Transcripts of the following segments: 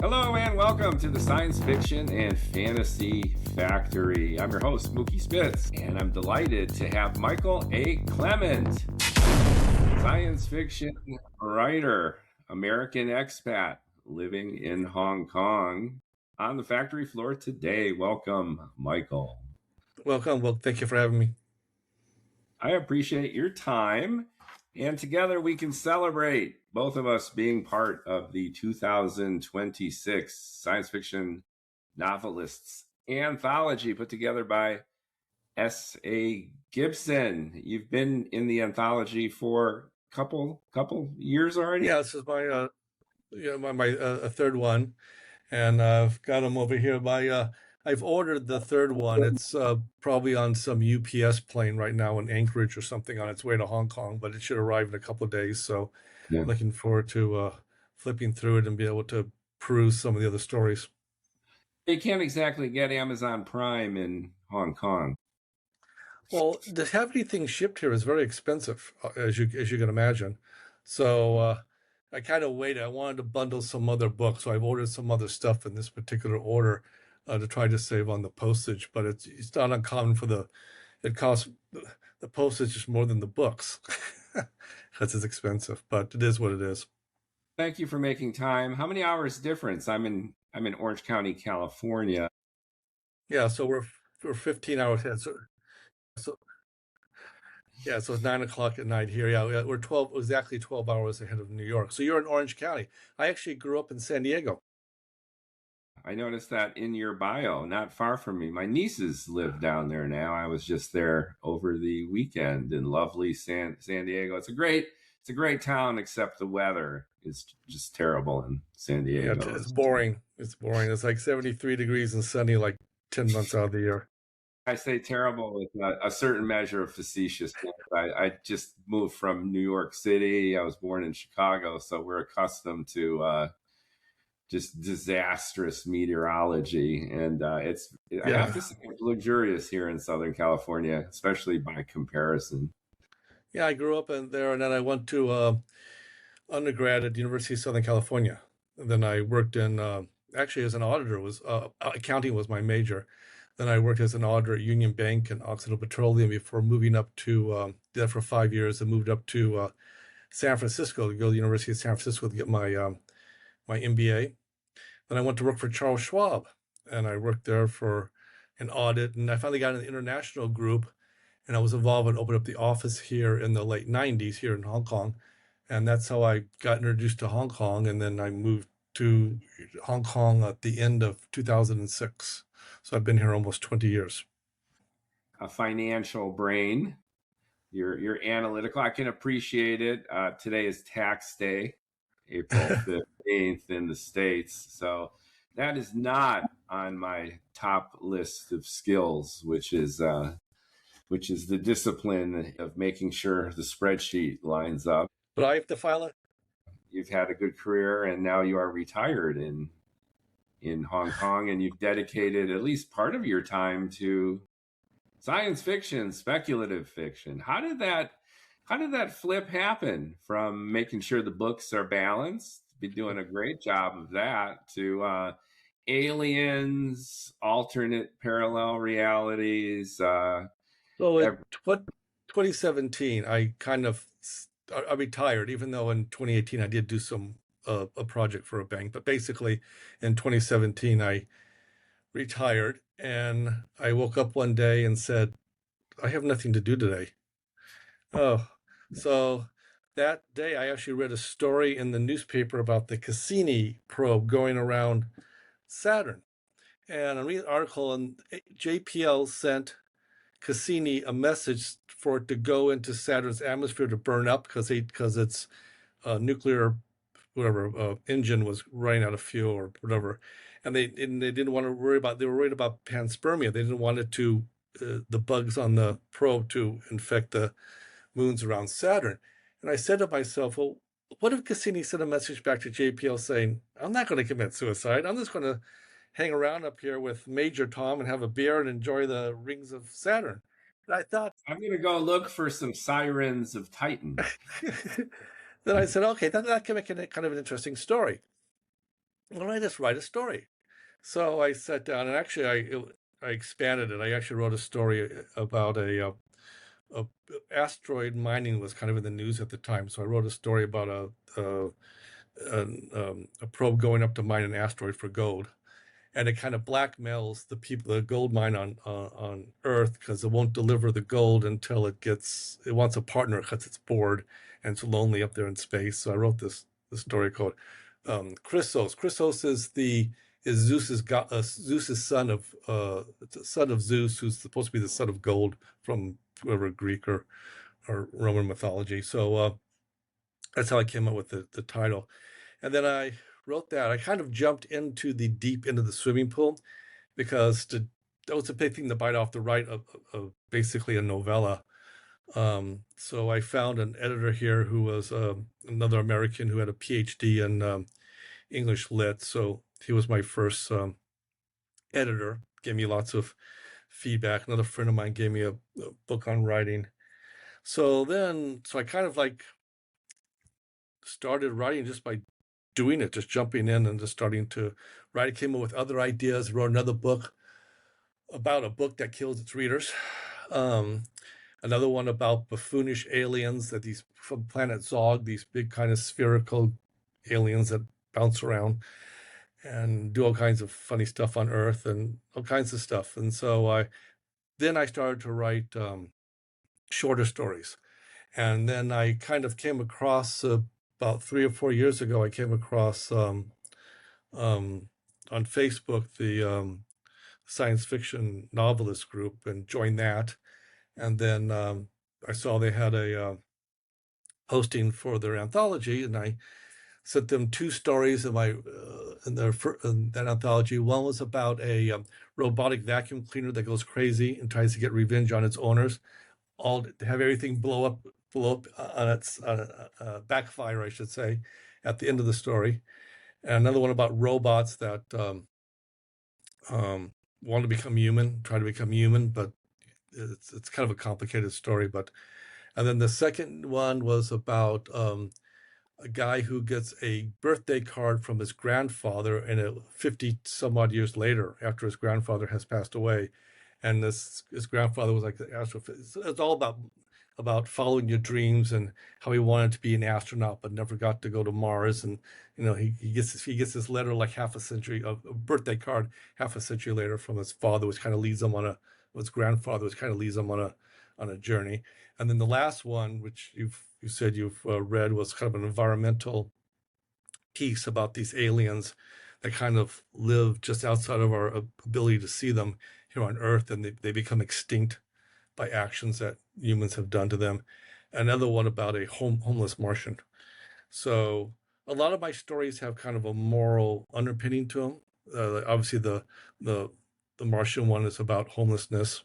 Hello and welcome to the Science Fiction and Fantasy Factory. I'm your host, Mookie Spitz, and I'm delighted to have Michael A. Clement, science fiction writer, American expat living in Hong Kong, on the factory floor today. Welcome, Michael. Welcome. Well, thank you for having me. I appreciate your time, and together we can celebrate both of us being part of the 2026 Science Fiction Novelists Anthology put together by S.A. Gibson. You've been in the anthology for a couple years already? Yeah, this is my third one, and I've got them over here. I've ordered the third one. It's probably on some UPS plane right now in Anchorage or something on its way to Hong Kong, but it should arrive in a couple of days. So Yeah. looking forward to flipping through it and be able to peruse some of the other stories. You can't exactly get Amazon Prime in Hong Kong. Well, to have anything shipped here is very expensive, as you can imagine. So I kind of waited. I wanted to bundle some other books, so I've ordered some other stuff in this particular order to try to save on the postage. But it's not uncommon for it costs the postage is more than the books because it's expensive. But it is what it is. Thank you for making time. How many hours difference? I'm in Orange County, California. Yeah, so we're 15 hours ahead. So it's 9:00 at night here. Yeah, we're exactly 12 hours ahead of New York. So you're in Orange County. I actually grew up in San Diego. I noticed that in your bio, not far from me. My nieces live down there now. I was just there over the weekend in lovely San Diego. It's a great town, except the weather is just terrible in San Diego. Yeah, it's boring. It's boring. It's like 73 degrees and sunny like 10 months out of the year. I say terrible with a certain measure of facetiousness. I just moved from New York City. I was born in Chicago, so we're accustomed to just disastrous meteorology. And I have to say, it's luxurious here in Southern California, especially by comparison. Yeah, I grew up in there, and then I went to undergrad at the University of Southern California. And then I worked in, actually as an auditor, accounting was my major. Then I worked as an auditor at Union Bank and Occidental Petroleum before moving up to, did that for 5 years and moved up to San Francisco to go to the University of San Francisco to get my my MBA. Then I went to work for Charles Schwab, and I worked there for an audit. And I finally got in the international group, and I was involved in opening up the office here in the late 90s here in Hong Kong. And that's how I got introduced to Hong Kong. And then I moved to Hong Kong at the end of 2006. So I've been here almost 20 years. A financial brain. You're analytical. I can appreciate it. Today is tax day, April 15th in the States. So that is not on my top list of skills, which is the discipline of making sure the spreadsheet lines up. But I have to file it. You've had a good career, and now you are retired in Hong Kong, and you've dedicated at least part of your time to science fiction, speculative fiction. How did that flip happen from making sure the books are balanced, be doing a great job of that, to aliens, alternate parallel realities? So in 2017, I retired, even though in 2018 I did do a project for a bank. But basically, in 2017, I retired, and I woke up one day and said, I have nothing to do today. So that day I actually read a story in the newspaper about the Cassini probe going around Saturn. And I read an article, and JPL sent Cassini a message for it to go into Saturn's atmosphere to burn up because its nuclear engine was running out of fuel or whatever. And they didn't want to worry about, they were worried about panspermia. They didn't want it to, the bugs on the probe to infect the moons around Saturn. And I said to myself, well, what if Cassini sent a message back to JPL saying, I'm not going to commit suicide. I'm just going to hang around up here with Major Tom and have a beer and enjoy the rings of Saturn. And I thought, I'm going to go look for some sirens of Titan. Then I said, okay, that can make it kind of an interesting story. why don't I just write a story? So I sat down and actually I expanded it. I actually wrote a story about a asteroid mining was kind of in the news at the time. So I wrote a story about a probe going up to mine an asteroid for gold, and it kind of blackmails the people, the gold mine on Earth, because it won't deliver the gold until it wants a partner because it's bored and it's lonely up there in space. So I wrote this story called Chrysos. Chrysos is Zeus's son of Zeus, who's supposed to be the son of gold from whoever Greek or Roman mythology. So that's how I came up with the title. And then I wrote that. I kind of jumped into the deep end of the swimming pool because that was a big thing to bite off the right of basically a novella. So I found an editor here who was another American who had a PhD in English lit. So he was my first editor, gave me lots of feedback. Another friend of mine gave me a book on writing. So I kind of like started writing just by doing it, just jumping in and just starting to write. I came up with other ideas, wrote another book about a book that kills its readers. Another one about buffoonish aliens that these from planet Zog, these big kind of spherical aliens that bounce around and do all kinds of funny stuff on Earth and all kinds of stuff. And so I started to write shorter stories. And then I kind of came across about 3 or 4 years ago, I came across on Facebook the science fiction novelist group and joined that. And then I saw they had a hosting for their anthology, and I sent them 2 stories in that anthology. One was about a robotic vacuum cleaner that goes crazy and tries to get revenge on its owners, all to have everything blow up on its backfire, I should say, at the end of the story. And another one about robots that want to become human, try to become human, but it's kind of a complicated story. And then the second one was about a guy who gets a birthday card from his grandfather, and 50 some odd years later, after his grandfather has passed away, and his grandfather was like the astrophysicist. It's all about following your dreams and how he wanted to be an astronaut but never got to go to Mars. And he gets this letter like half a century of a birthday card half a century later from his father, which kind of leads him on his grandfather, which kind of leads him on a journey. And then the last one, which you said you've read, was kind of an environmental piece about these aliens that kind of live just outside of our ability to see them here on Earth, and they become extinct by actions that humans have done to them. Another one about a homeless Martian. So a lot of my stories have kind of a moral underpinning to them. Obviously, the Martian one is about homelessness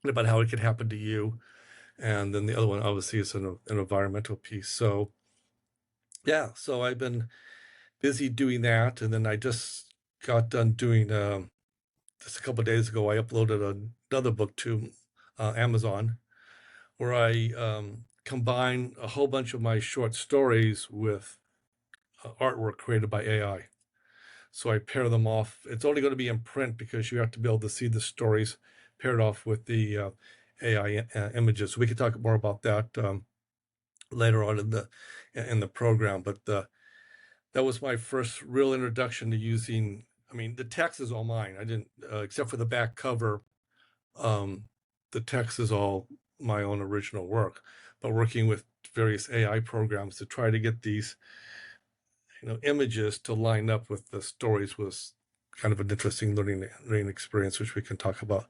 and about how it could happen to you, and then the other one obviously is an environmental piece. So yeah, so I've been busy doing that, and then I just got done doing just a couple of days ago. I uploaded another book to Amazon, where I combine a whole bunch of my short stories with artwork created by AI. So I pair them off. It's only going to be in print because you have to be able to see the stories paired off with the AI images. So we can talk more about that later on in the program. But that was my first real introduction to using. I mean, the text is all mine. I didn't, except for the back cover. The text is all my own original work. But working with various AI programs to try to get these images to line up with the stories was kind of an interesting learning experience, which we can talk about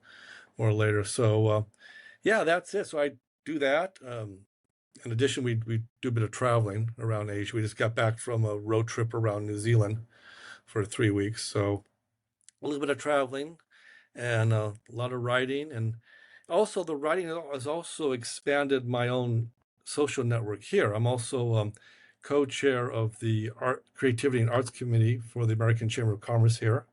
more later. So yeah, that's it. So I do that. In addition, we do a bit of traveling around Asia. We just got back from a road trip around New Zealand for 3 weeks. So a little bit of traveling and a lot of writing. And also the writing has also expanded my own social network here. I'm also co-chair of the Creativity and Arts Committee for the American Chamber of Commerce here.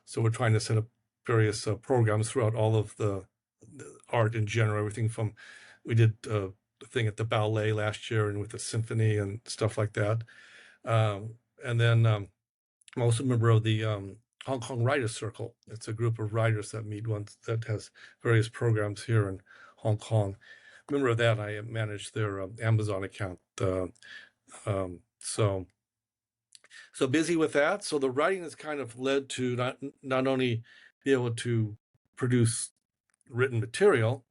So we're trying to set up various programs throughout all of the art in general, everything from, we did a thing at the ballet last year and with the symphony and stuff like that. And then I'm also a member of the Hong Kong Writers Circle. It's a group of writers that meet once that has various programs here in Hong Kong. Member of that, I manage their Amazon account. So busy with that. So the writing has kind of led to not only be able to produce written material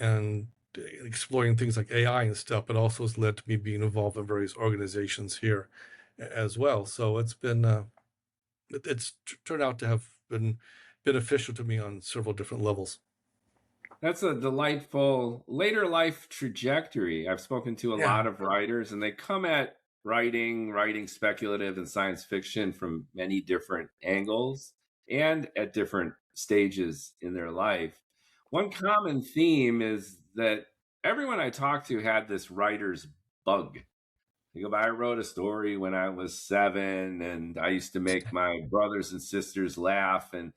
and exploring things like AI and stuff, but also has led to me being involved in various organizations here as well. So it's been it's turned out to have been beneficial to me on several different levels. That's a delightful later life trajectory. I've spoken to a lot of writers, and they come at writing speculative and science fiction from many different angles and at different stages in their life. One common theme is that everyone I talked to had this writer's bug. They go, I wrote a story when I was 7, and I used to make my brothers and sisters laugh, and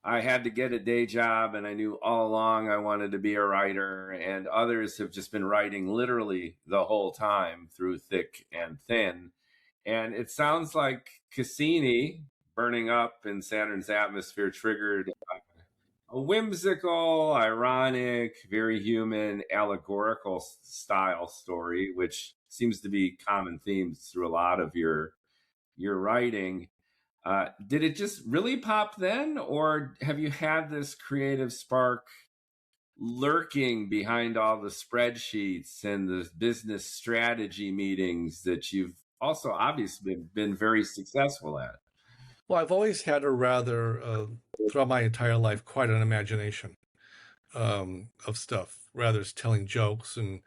I had to get a day job, and I knew all along I wanted to be a writer. And others have just been writing literally the whole time through thick and thin. And it sounds like Cassini burning up in Saturn's atmosphere triggered a whimsical, ironic, very human, allegorical style story, which seems to be common themes through a lot of your writing. Did it just really pop then, or have you had this creative spark lurking behind all the spreadsheets and the business strategy meetings that you've also obviously been very successful at? Well, I've always had a rather, throughout my entire life, quite an imagination of stuff, rather as telling jokes and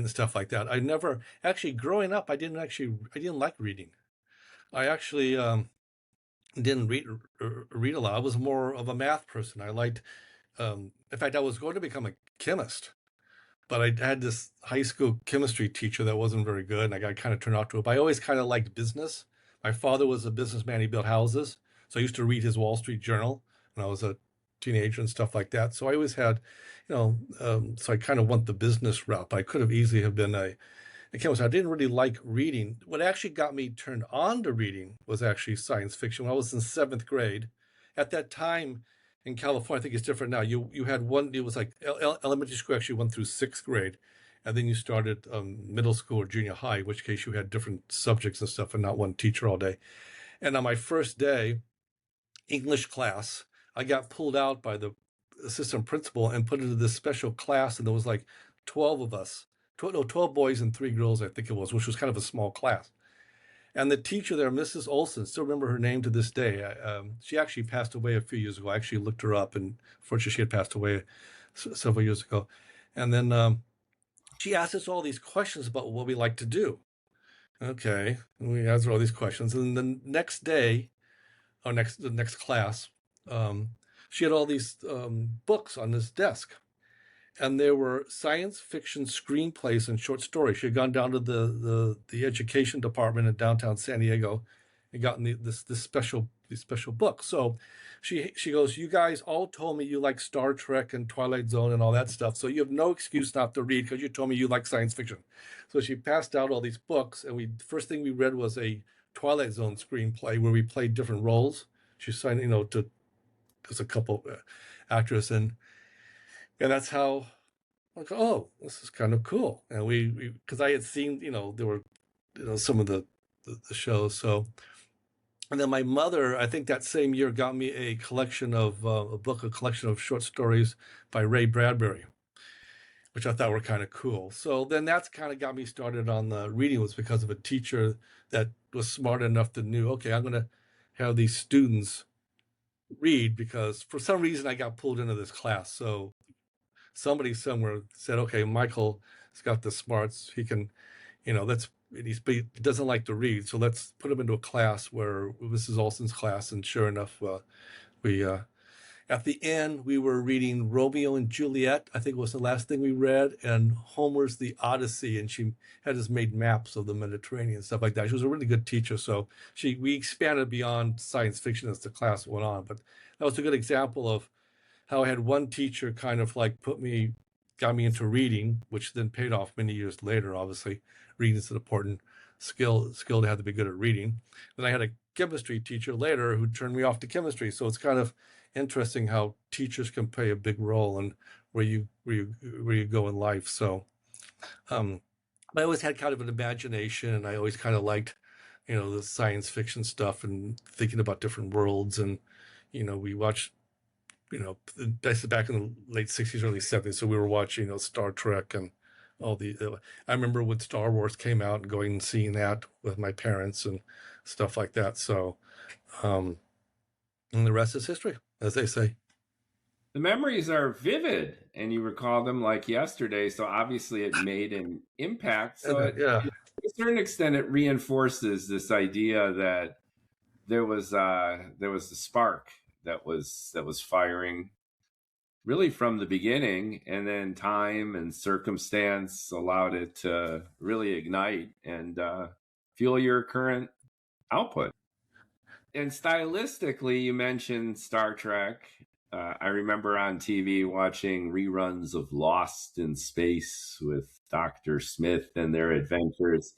stuff like that. I never actually, growing up, I didn't like reading. I actually didn't read a lot. I was more of a math person. I liked, in fact, I was going to become a chemist, but I had this high school chemistry teacher that wasn't very good, and I got kind of turned off to it. But I always kind of liked business. My father was a businessman. He built houses. So I used to read his Wall Street Journal when I was a teenager and stuff like that. So I always had, so I kind of went the business route. But I could have easily have been a chemist. I didn't really like reading. What actually got me turned on to reading was actually science fiction. When I was in 7th grade, at that time in California, I think it's different now. You had one, it was like elementary school actually went through 6th grade. And then you started middle school or junior high, in which case you had different subjects and stuff and not one teacher all day. And on my first day, English class, I got pulled out by the assistant principal and put into this special class. And there was like 12 of us, 12 boys and 3 girls, I think it was, which was kind of a small class. And the teacher there, Mrs. Olson, still remember her name to this day. She actually passed away a few years ago. I actually looked her up, and fortunately she had passed away several years ago. And then she asked us all these questions about what we like to do. Okay, and we answered all these questions, and the next day, or the next class, she had all these books on this desk, and there were science fiction screenplays and short stories. She had gone down to the education department in downtown San Diego and gotten these special books. So she goes, you guys all told me you like Star Trek and Twilight Zone and all that stuff, so you have no excuse not to read because you told me you like science fiction. So she passed out all these books, and the first thing we read was a Twilight Zone screenplay where we played different roles. She signed, to there's a couple actors, and that's how, like, oh, this is kind of cool. And we because I had seen, there were, some of the shows. So, and then my mother, I think that same year, got me a collection of a collection of short stories by Ray Bradbury, which I thought were kind of cool. So then that's kind of got me started on the reading, was because of a teacher that was smart enough to knew, okay, I'm going to have these students read, because for some reason I got pulled into this class. So somebody somewhere said, okay, Michael has got the smarts. He can, he doesn't like to read. So let's put him into a class where Mrs. Olson's class. And sure enough, we, at the end, we were reading Romeo and Juliet, I think was the last thing we read, and Homer's The Odyssey. And she had us made maps of the Mediterranean, stuff like that. She was a really good teacher. So we expanded beyond science fiction as the class went on. But that was a good example of how I had one teacher kind of like put me got me into reading, which then paid off many years later. Obviously, reading is an important skill to have to be good at reading. Then I had a chemistry teacher later who turned me off to chemistry. So it's kind of interesting how teachers can play a big role in where you go in life. So I always had kind of an imagination, and I always kind of liked, the science fiction stuff and thinking about different worlds. And we watched, that's back in the late '60s, early '70s. So we were watching, Star Trek and all the. I remember when Star Wars came out and going and seeing that with my parents and stuff like that. So, and the rest is history, as they say. The memories are vivid and you recall them like yesterday. So obviously it made an impact. So Yeah. to a certain extent, it reinforces this idea that there was a spark that was firing really from the beginning, and then time and circumstance allowed it to really ignite and fuel your current output. And stylistically, you mentioned Star Trek. I remember on TV watching reruns of Lost in Space with Dr. Smith and their adventures.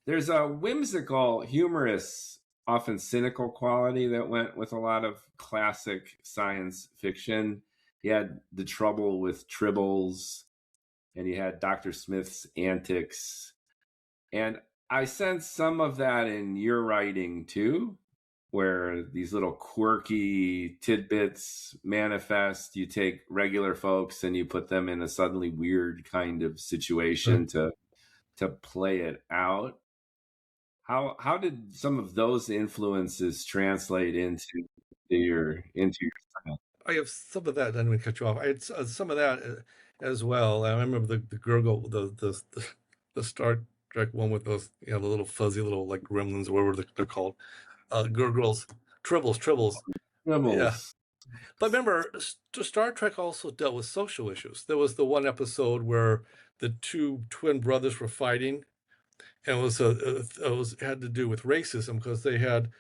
There's a whimsical, humorous, often cynical quality that went with a lot of classic science fiction. You had the trouble with tribbles, and you had Dr. Smith's antics. And I sense some of that in your writing too, where these little quirky tidbits manifest. You take regular folks and you put them in a suddenly weird kind of situation to play it out. How did some of those influences translate into your style? I have some of that. I didn't mean to cut you off. I had some of that as well. I remember the gurgle, the Star Trek one with those, the little fuzzy little like gremlins, or whatever they're called, gurgles, tribbles. Yeah. Dribbles. But remember, Star Trek also dealt with social issues. There was the one episode where the two twin brothers were fighting, and it had to do with racism because they had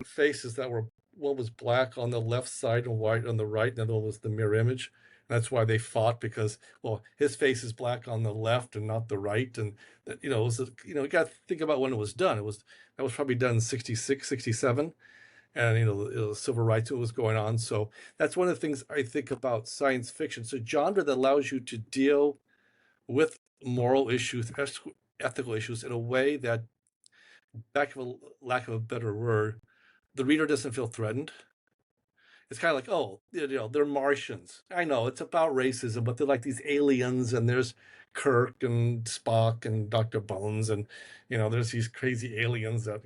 faces that were, one was black on the left side and white on the right, and the other one was the mirror image. And that's why they fought, because, well, his face is black on the left and not the right. And it was, you got to think about when it was done. That was probably done in '66, '67, and the civil rights was going on. So that's one of the things I think about science fiction. It's a genre that allows you to deal with moral issues, ethical issues in a way that, back of a lack of a better word, the reader doesn't feel threatened. It's kind of like, oh, they're Martians. I know it's about racism, but they're like these aliens, and there's Kirk and Spock and Dr. Bones, and there's these crazy aliens that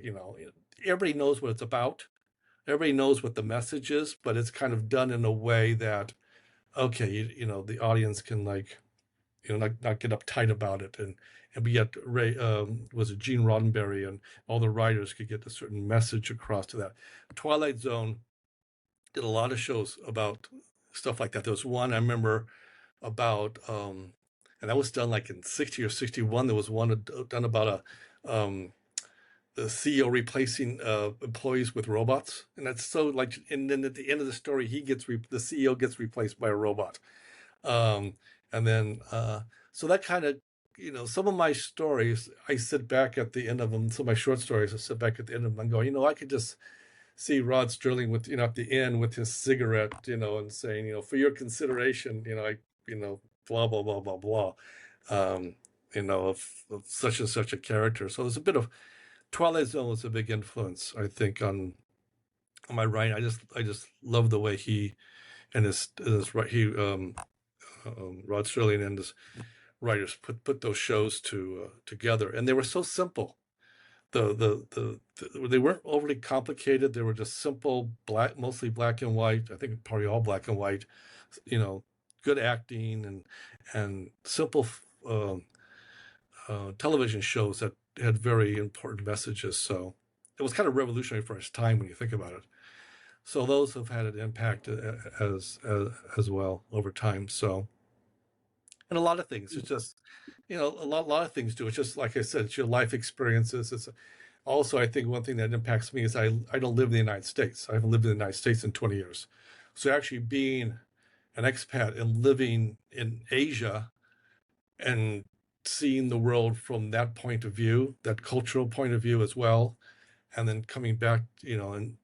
everybody knows what it's about. Everybody knows what the message is, but it's kind of done in a way that, okay, the audience can, like, not get uptight about it, and yet Ray was it Gene Roddenberry and all the writers could get a certain message across to that. Twilight Zone did a lot of shows about stuff like that. There was one I remember about, and that was done like in '60 or '61. There was one done about the CEO replacing employees with robots, and that's so like. And then at the end of the story, the CEO gets replaced by a robot. And then, so that kind of, some of my stories, I sit back at the end of them. Some of my short stories, I sit back at the end of them and go, I could just see Rod Sterling with, at the end with his cigarette, and saying, for your consideration, blah, blah, blah, blah, blah, of such and such a character. So there's a bit of Twilight Zone was a big influence, I think, on my writing. I just love the way he and his Rod Sterling and his writers put those shows together, and they were so simple. They weren't overly complicated. They were just simple, mostly black and white. I think probably all black and white. Good acting and simple television shows that had very important messages. So it was kind of revolutionary for its time when you think about it. So those have had an impact as well over time. So, and a lot of things. It's just, a lot of things do. It's just like I said, it's your life experiences. It's also, I think one thing that impacts me is I don't live in the United States. I haven't lived in the United States in 20 years. So actually being an expat and living in Asia and seeing the world from that point of view, that cultural point of view as well, and then coming back, and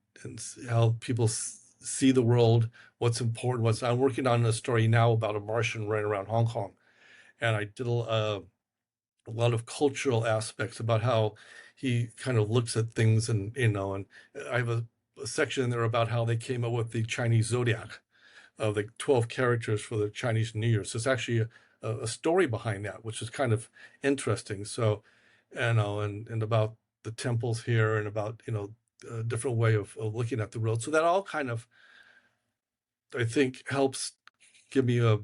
how people see the world, what's important. I'm working on a story now about a Martian running around Hong Kong, and I did a lot of cultural aspects about how he kind of looks at things, and I have a section in there about how they came up with the Chinese zodiac of the 12 characters for the Chinese New Year. So it's actually a story behind that, which is kind of interesting. So, and about the temples here, and about, a different way of looking at the world. So that all kind of, I think, helps give me a,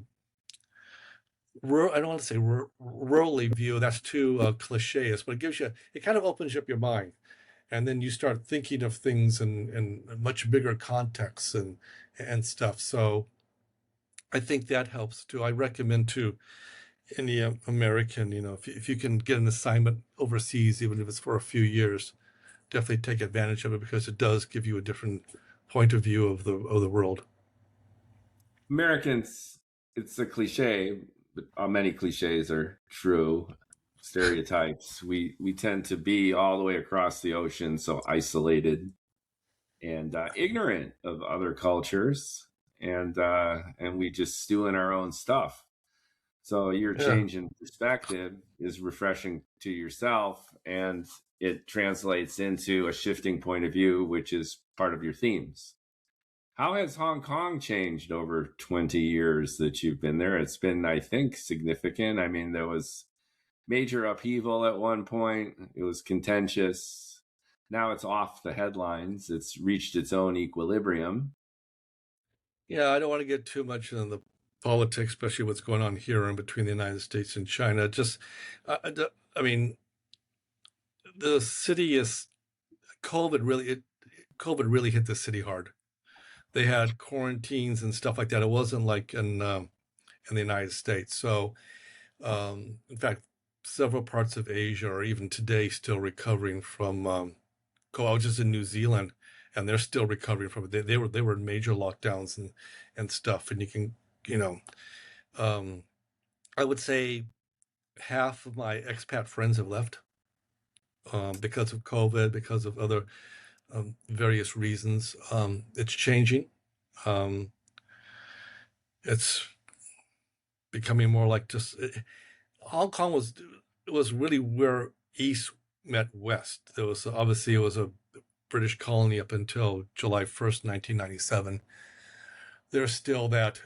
I don't want to say worldly view. That's too cliches, but it kind of opens up your mind. And then you start thinking of things in much bigger contexts and stuff. So I think that helps too. I recommend to any American, if you can get an assignment overseas, even if it's for a few years, definitely take advantage of it, because it does give you a different point of view of the world. Americans, it's a cliche, but many cliches are true. Stereotypes. We tend to be all the way across the ocean, so isolated and ignorant of other cultures, and we just stew in our own stuff. So your Yeah. change in perspective is refreshing to yourself, and it translates into a shifting point of view, which is part of your themes. How has Hong Kong changed over 20 years that you've been there? It's been, I think, significant. I mean, there was major upheaval at one point, it was contentious. Now it's off the headlines, it's reached its own equilibrium. Yeah, I don't want to get too much into the politics, especially what's going on here in between the United States and China. Just, I mean, the city is COVID really. COVID really hit the city hard. They had quarantines and stuff like that. It wasn't like in the United States. So, in fact, several parts of Asia are even today still recovering from. I was just in New Zealand, and they're still recovering from it. They were in major lockdowns and stuff. And you can, you know, um, I would say half of my expat friends have left because of COVID, because of other various reasons. It's changing. Um, it's becoming more like Hong Kong was really where East met West. It was a British colony up until July 1st, 1997. There's still that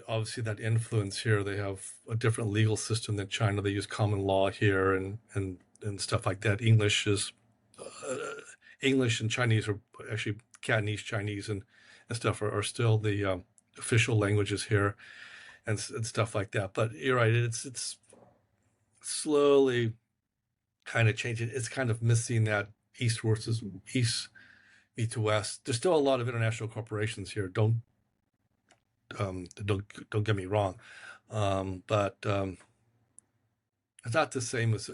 influence here. They have a different legal system than China. They use common law here and stuff like that. Uh, English and Chinese are actually Cantonese, Chinese, and stuff are still the official languages here, and stuff like that. But you're right. It's slowly kind of changing. It's kind of missing that East versus East meet to West. There's still a lot of international corporations here. Don't get me wrong, but it's not the same as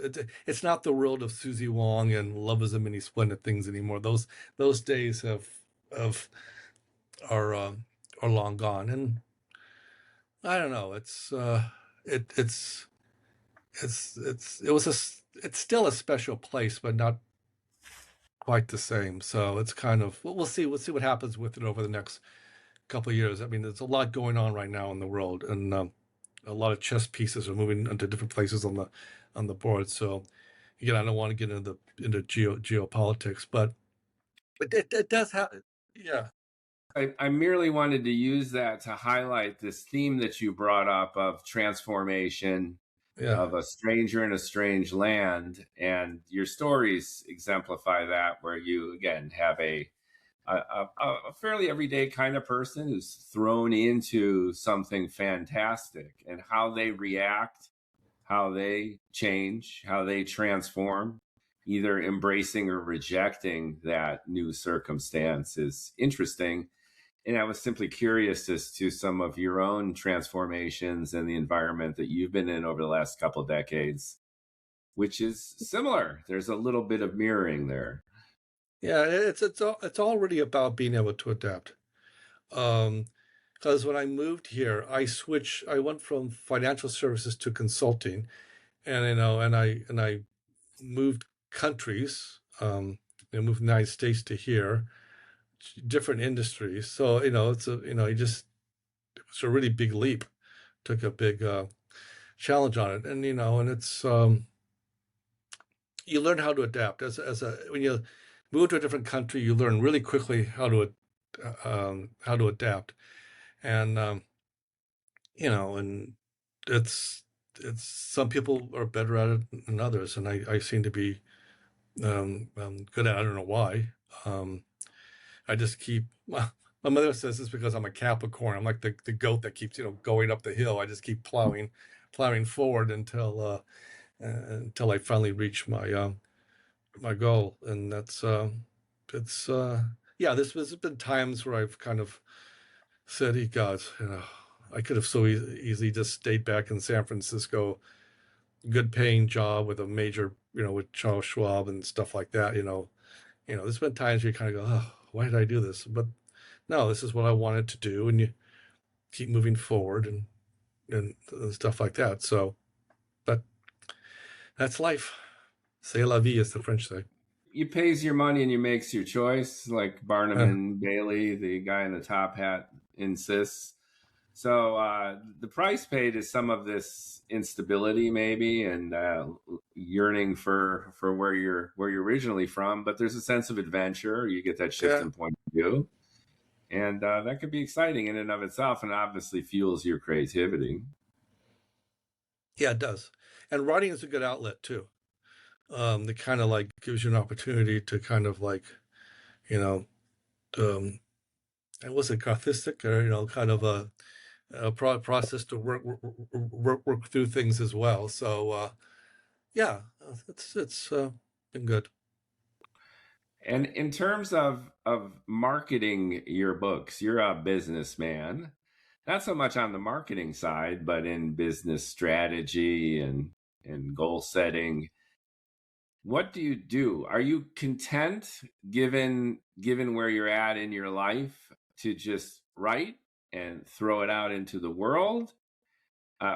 it's not the world of Susie Wong and Love Is a Many Splendid Things anymore. Those days have are are long gone, and I don't know. It it's still a special place, but not quite the same. So it's kind of we'll see what happens with it over the next couple of years. I mean, there's a lot going on right now in the world, and a lot of chess pieces are moving into different places on the board. So again, I don't want to get into geopolitics, but it does have, yeah, I merely wanted to use that to highlight this theme that you brought up of transformation, yeah, of a stranger in a strange land. And your stories exemplify that, where you, again, have a fairly everyday kind of person who's thrown into something fantastic, and how they react, how they change, how they transform, either embracing or rejecting that new circumstance is interesting. And I was simply curious as to some of your own transformations and the environment that you've been in over the last couple of decades, which is similar. There's a little bit of mirroring there. yeah. It's already about being able to adapt. Um, because when I moved here, I went from financial services to consulting, and I moved countries. I moved from the United States to here, different industries. So it's it's a really big leap. Took a big challenge on it, and it's you learn how to adapt as a when you move to a different country, you learn really quickly how to adapt, and and it's some people are better at it than others, and I seem to be good at it. I don't know why. I just keep my mother says it's because I'm a Capricorn. I'm like the goat that keeps going up the hill. I just keep plowing forward until I finally reach my goal, and that's it's yeah. There's been times where I've kind of said, "Hey, God, I could have so easily just stayed back in San Francisco, good paying job with a major, with Charles Schwab and stuff like that." There's been times where you kind of go, "Oh, why did I do this?" But no, this is what I wanted to do, and you keep moving forward and stuff like that. So, but that's life. C'est la vie, as the French say. You pays your money and you makes your choice, like Barnum Uh, and Bailey, the guy in the top hat, insists. So the price paid is some of this instability, maybe, and yearning for where you're originally from. But there's a sense of adventure. You get that shift yeah, in point of view, and that could be exciting in and of itself, and obviously fuels your creativity. yeah, it does. And writing is a good outlet too. That kind of like gives you an opportunity to kind of like, you know, um, and was it cathartic or kind of a process to work through things as well. So yeah, it's been good. And in terms of marketing your books, you're a businessman, not so much on the marketing side, but in business strategy and goal setting. What do you do? Are you content given where you're at in your life to just write and throw it out into the world?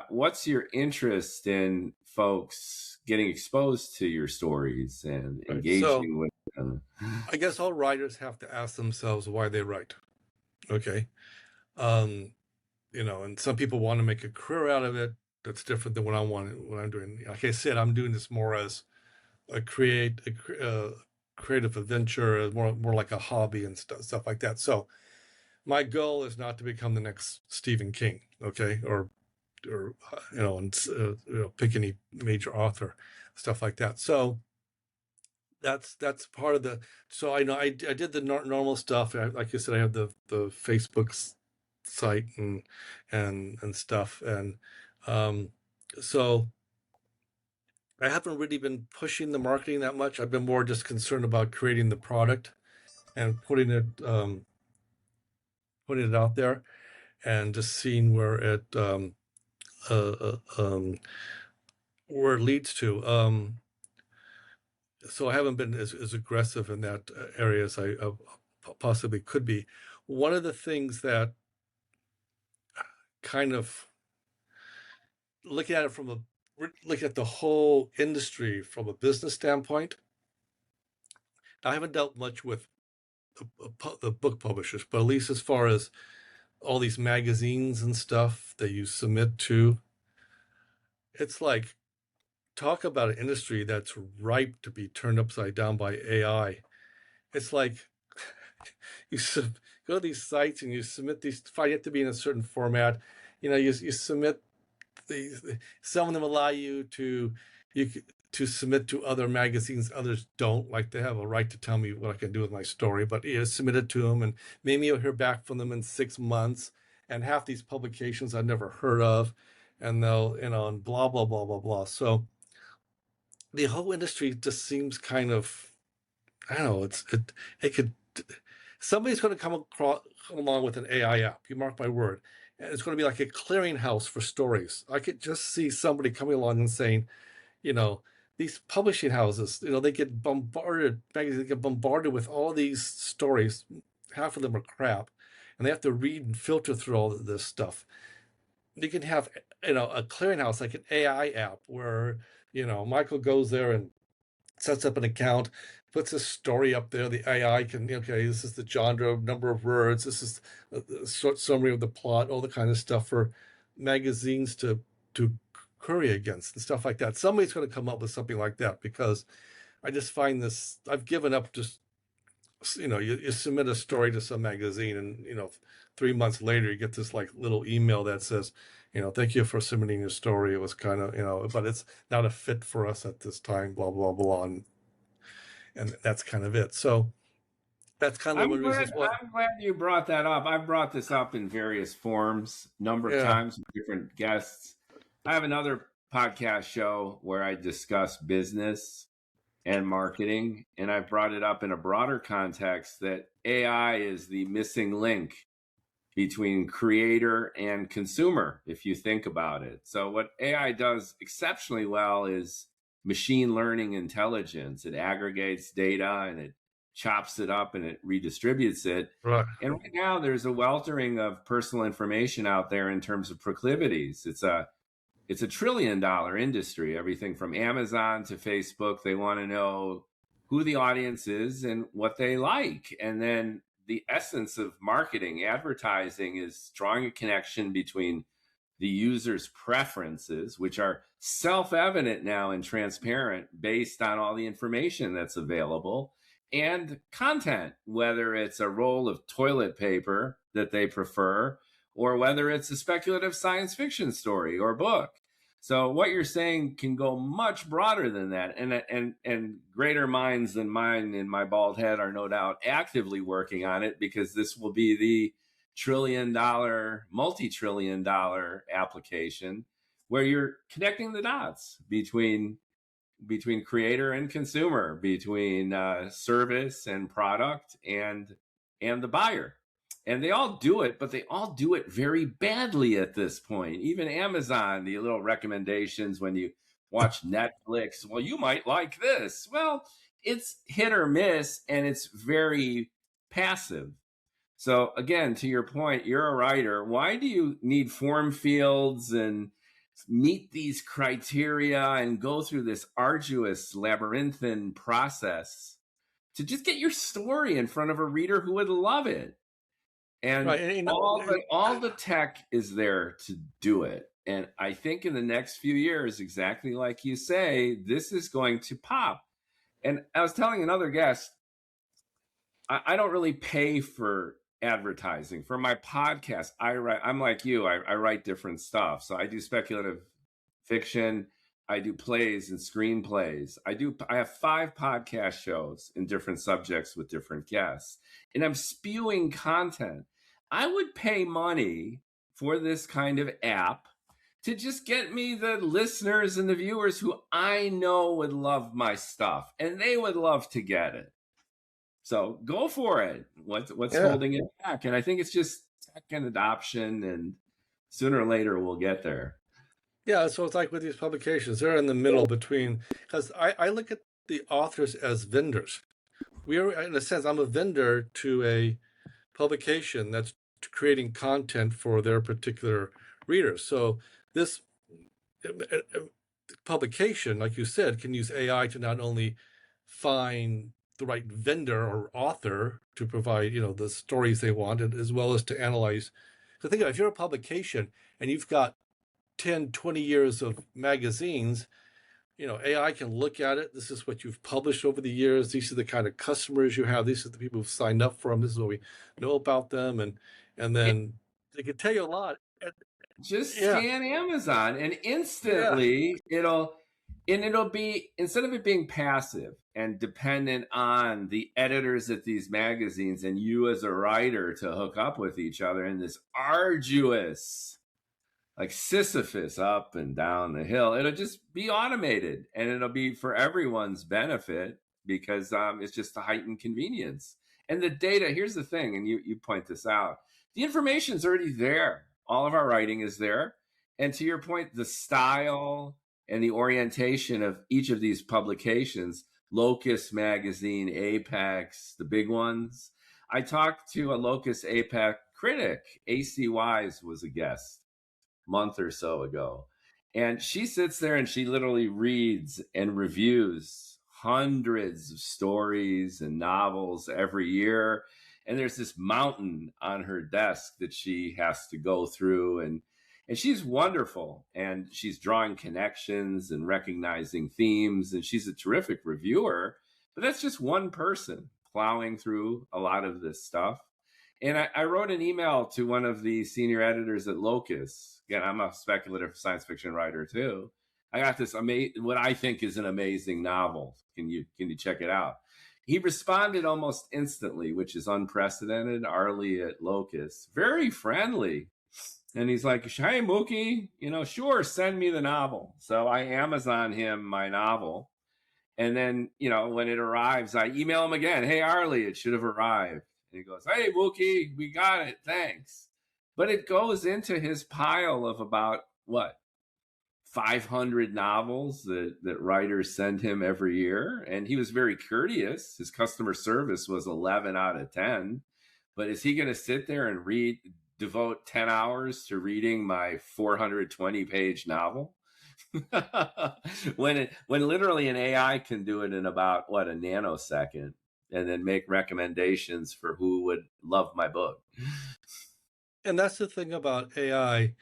What's your interest in folks getting exposed to your stories and Right. So engaging with them? I guess all writers have to ask themselves why they write. Okay. Um, and some people want to make a career out of it. That's different than what I'm doing. Like I said, I'm doing this more as a creative adventure, more like a hobby and stuff like that. So my goal is not to become the next Stephen King, okay, or and pick any major author, stuff like that. So that's part of the. So I know I did the normal stuff. Like you said, I have the Facebook site and stuff, and um, so I haven't really been pushing the marketing that much. I've been more just concerned about creating the product and putting it out there and just seeing uh, uh, um, where it leads to. So I haven't been as aggressive in that area as I possibly could be. One of the things that kind of looking at it looking at the whole industry from a business standpoint, I haven't dealt much with the book publishers, but at least as far as all these magazines and stuff that you submit to, it's like talk about an industry that's ripe to be turned upside down by AI. It's like you go to these sites and you submit these, find it to be in a certain format. You submit these, some of them allow you to submit to other magazines, others don't. Like they have a right to tell me what I can do with my story, but you submit it to them, and maybe you'll hear back from them in 6 months. And half these publications I've never heard of, and they'll and blah blah blah blah blah. So the whole industry just seems kind of, I don't know. It could, somebody's going to come along with an AI app. You mark my word, and it's going to be like a clearinghouse for stories. I could just see somebody coming along and saying, you know, these publishing houses, they get bombarded, magazines get bombarded with all these stories. Half of them are crap, and they have to read and filter through all of this stuff. You can have, a clearinghouse, like an AI app where, Michael goes there and sets up an account, puts a story up there. The AI can, okay, this is the genre, number of words, this is a short summary of the plot, all the kind of stuff for magazines to query against and stuff like that. Somebody's going to come up with something like that, because I just find this, I've given up just, you submit a story to some magazine, and 3 months later you get this like little email that says, thank you for submitting your story. It was kind of, but it's not a fit for us at this time, blah, blah, blah. And that's kind of it. So that's kind of one reason why. I'm glad you brought that up. I've brought this up in various forms, number of times with different guests. I have another podcast show where I discuss business and marketing, and I've brought it up in a broader context that AI is the missing link between creator and consumer, if you think about it. So what AI does exceptionally well is machine learning intelligence. It aggregates data and it chops it up and it redistributes it. Right. And right now there's a weltering of personal information out there in terms of proclivities. It's a $1 trillion industry, everything from Amazon to Facebook. They want to know who the audience is and what they like. And then the essence of marketing, advertising, is drawing a connection between the user's preferences, which are self-evident now and transparent based on all the information that's available, and content, whether it's a roll of toilet paper that they prefer, or whether it's a speculative science fiction story or book. So what you're saying can go much broader than that. And greater minds than mine in my bald head are no doubt actively working on it, because this will be the multi-trillion dollar application where you're connecting the dots between creator and consumer, between service and product and the buyer. And they all do it, but they all do it very badly at this point. Even Amazon, the little recommendations when you watch Netflix, well, you might like this. Well, it's hit or miss, and it's very passive. So again, to your point, you're a writer. Why do you need form fields and meet these criteria and go through this arduous labyrinthine process to just get your story in front of a reader who would love it? And right. all the tech is there to do it. And I think in the next few years, exactly like you say, this is going to pop. And I was telling another guest, I don't really pay for advertising. For my podcast, I'm like you, I write different stuff. So I do speculative fiction, I do plays and screenplays. I have 5 podcast shows in different subjects with different guests, and I'm spewing content. I would pay money for this kind of app to just get me the listeners and the viewers who I know would love my stuff, and they would love to get it. So go for it. What's holding it back? And I think it's just tech and adoption, and sooner or later we'll get there. Yeah, so it's like with these publications, they're in the middle between, because I look at the authors as vendors. We are, in a sense, I'm a vendor to a publication that's creating content for their particular readers. So this publication, like you said, can use AI to not only find the right vendor or author to provide, the stories they want, as well as to analyze. So think about it, if you're a publication and you've got 10, 20 years of magazines, AI can look at it. This is what you've published over the years. These are the kind of customers you have. These are the people who've signed up for them. This is what we know about them. And then they can tell you a lot. Just scan Amazon, and instantly it'll be, instead of it being passive and dependent on the editors at these magazines and you as a writer to hook up with each other in this arduous, like Sisyphus up and down the hill, it'll just be automated, and it'll be for everyone's benefit, because it's just a heightened convenience. And the data, here's the thing, and you point this out, the information's already there. All of our writing is there. And to your point, the style and the orientation of each of these publications, Locus Magazine, Apex, the big ones. I talked to a Locus Apex critic, AC Wise, was a guest a month or so ago. And she sits there and she literally reads and reviews hundreds of stories and novels every year. And there's this mountain on her desk that she has to go through. And she's wonderful. And she's drawing connections and recognizing themes. And she's a terrific reviewer. But that's just one person plowing through a lot of this stuff. And I wrote an email to one of the senior editors at Locus. Again, I'm a speculative science fiction writer too. I got this what I think is an amazing novel. Can you check it out? He responded almost instantly, which is unprecedented. Arlie at Locus, very friendly, and he's like, "Hey Mookie, sure, send me the novel." So I Amazon him my novel, and then when it arrives, I email him again. "Hey Arlie, it should have arrived." And he goes, "Hey, Mookie, we got it. Thanks." But it goes into his pile of about, 500 novels that writers send him every year. And he was very courteous. His customer service was 11 out of 10. But is he going to sit there and devote 10 hours to reading my 420-page novel? when literally an AI can do it in about, a nanosecond, and then make recommendations for who would love my book. And that's the thing about AI.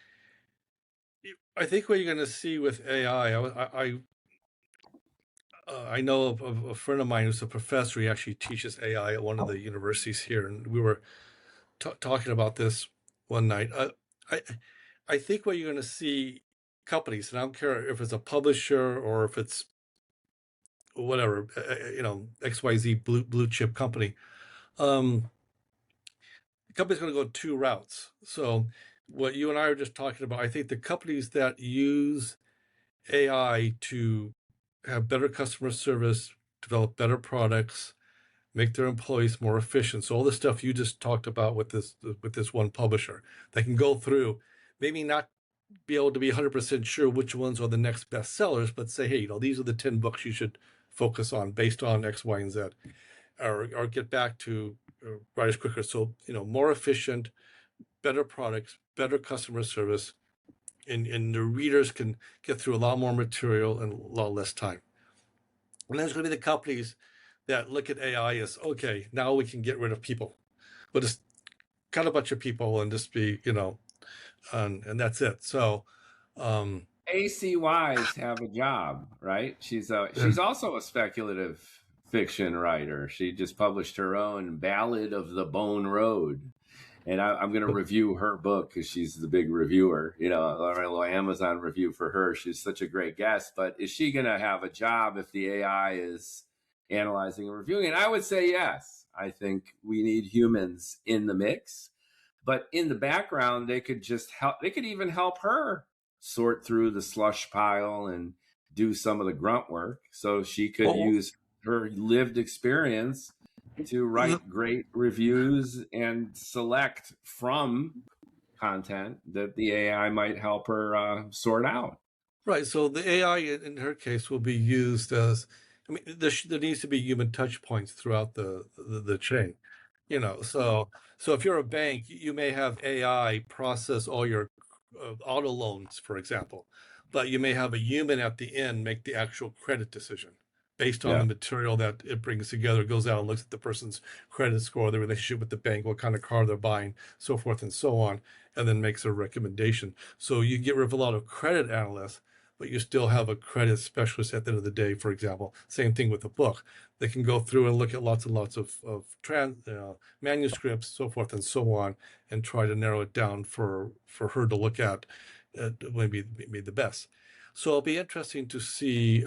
I think what you're going to see with AI, I know of a friend of mine who's a professor. He actually teaches AI at one of the universities here, and we were talking about this one night. I think what you're going to see companies, and I don't care if it's a publisher or if it's whatever, XYZ blue chip company. The company's going to go two routes. So what you and I are just talking about, I think the companies that use AI to have better customer service, develop better products, make their employees more efficient. So all the stuff you just talked about with this one publisher, they can go through, maybe not be able to be 100% sure which ones are the next best sellers, but say, hey, these are the 10 books you should focus on based on X, Y, and Z, or get back to writers quicker. So, more efficient, better products, better customer service, and the readers can get through a lot more material in a lot less time. And there's going to be the companies that look at AI as, okay, now we can get rid of people. We'll just cut a bunch of people and just be, and that's it. So, AC Wise have a job, right? She's also a speculative fiction writer. She just published her own Ballad of the Bone Road. And I'm going to review her book because she's the big reviewer, a little Amazon review for her. She's such a great guest. But is she going to have a job if the AI is analyzing and reviewing? And I would say yes. I think we need humans in the mix. But in the background, they could just help. They could even help her sort through the slush pile and do some of the grunt work. So she could use her lived experience to write great reviews and select from content that the AI might help her sort out. Right. So the AI in her case will be used as, there needs to be human touch points throughout the chain, so if you're a bank, you may have AI process all your auto loans, for example, but you may have a human at the end make the actual credit decision based on the material that it brings together, goes out and looks at the person's credit score, the relationship with the bank, what kind of car they're buying, so forth and so on, and then makes a recommendation. So you get rid of a lot of credit analysts, but you still have a credit specialist at the end of the day, for example. Same thing with the book. They can go through and look at lots and lots of manuscripts, so forth and so on, and try to narrow it down for her to look at, maybe the best. So it'll be interesting to see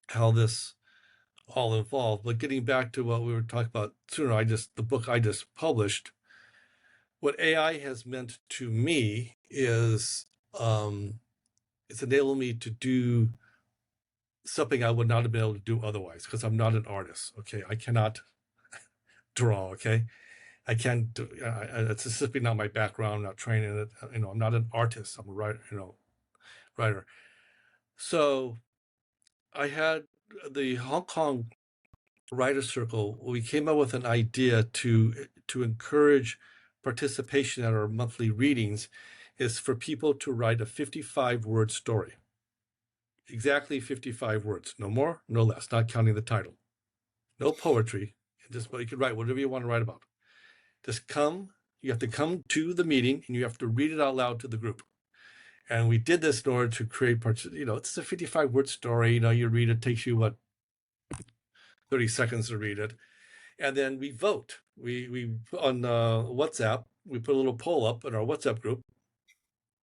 how this all evolved. But getting back to what we were talking about sooner, the book I just published, what AI has meant to me is it's enabled me to do something I would not have been able to do otherwise, because I'm not an artist. Okay, I cannot draw. Okay, I can't do. It's simply not my background. I'm not trained in it. I'm not an artist. I'm a writer. Writer. So I had the Hong Kong Writer Circle. We came up with an idea to encourage participation at our monthly readings is for people to write a 55-word story. Exactly 55 words, no more, no less, not counting the title. No poetry, just you can write whatever you want to write about. Just come, you have to come to the meeting and you have to read it out loud to the group. And we did this in order to create parts, it's a 55-word story, you read it, takes you 30 seconds to read it. And then we vote. We on WhatsApp, we put a little poll up in our WhatsApp group,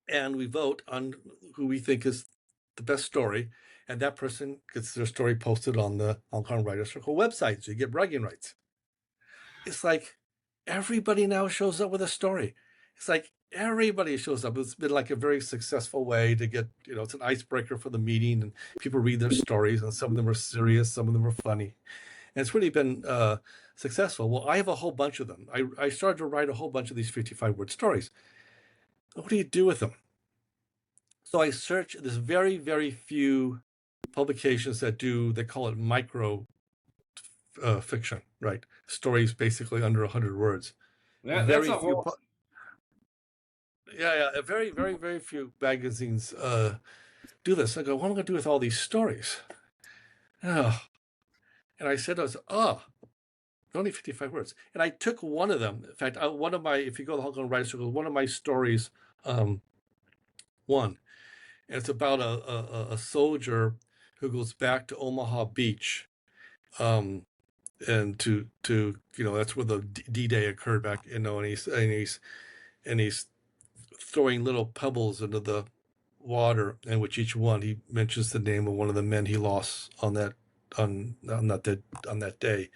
and we vote on who we think is the best story, and that person gets their story posted on the Hong Kong Writers Circle website, so you get bragging rights. It's like everybody now shows up with a story. It's like everybody shows up. It's been like a very successful way to get, it's an icebreaker for the meeting, and people read their stories, and some of them are serious, some of them are funny. And it's really been successful. Well, I have a whole bunch of them. I started to write a whole bunch of these 55-word stories. What do you do with them? So I search. There's very, very few publications that they call it micro fiction, right? Stories basically under 100 words. That's a whole... Very, very, very few magazines do this. I go, what am I going to do with all these stories? Oh. And I said, only 55 words. And I took one of them. In fact, if you go to the Hong Kong Writers Circle, one of my stories won. And it's about a soldier who goes back to Omaha Beach. And to that's where the D-Day occurred back, and he's throwing little pebbles into the water, and which each one he mentions the name of one of the men he lost on that day.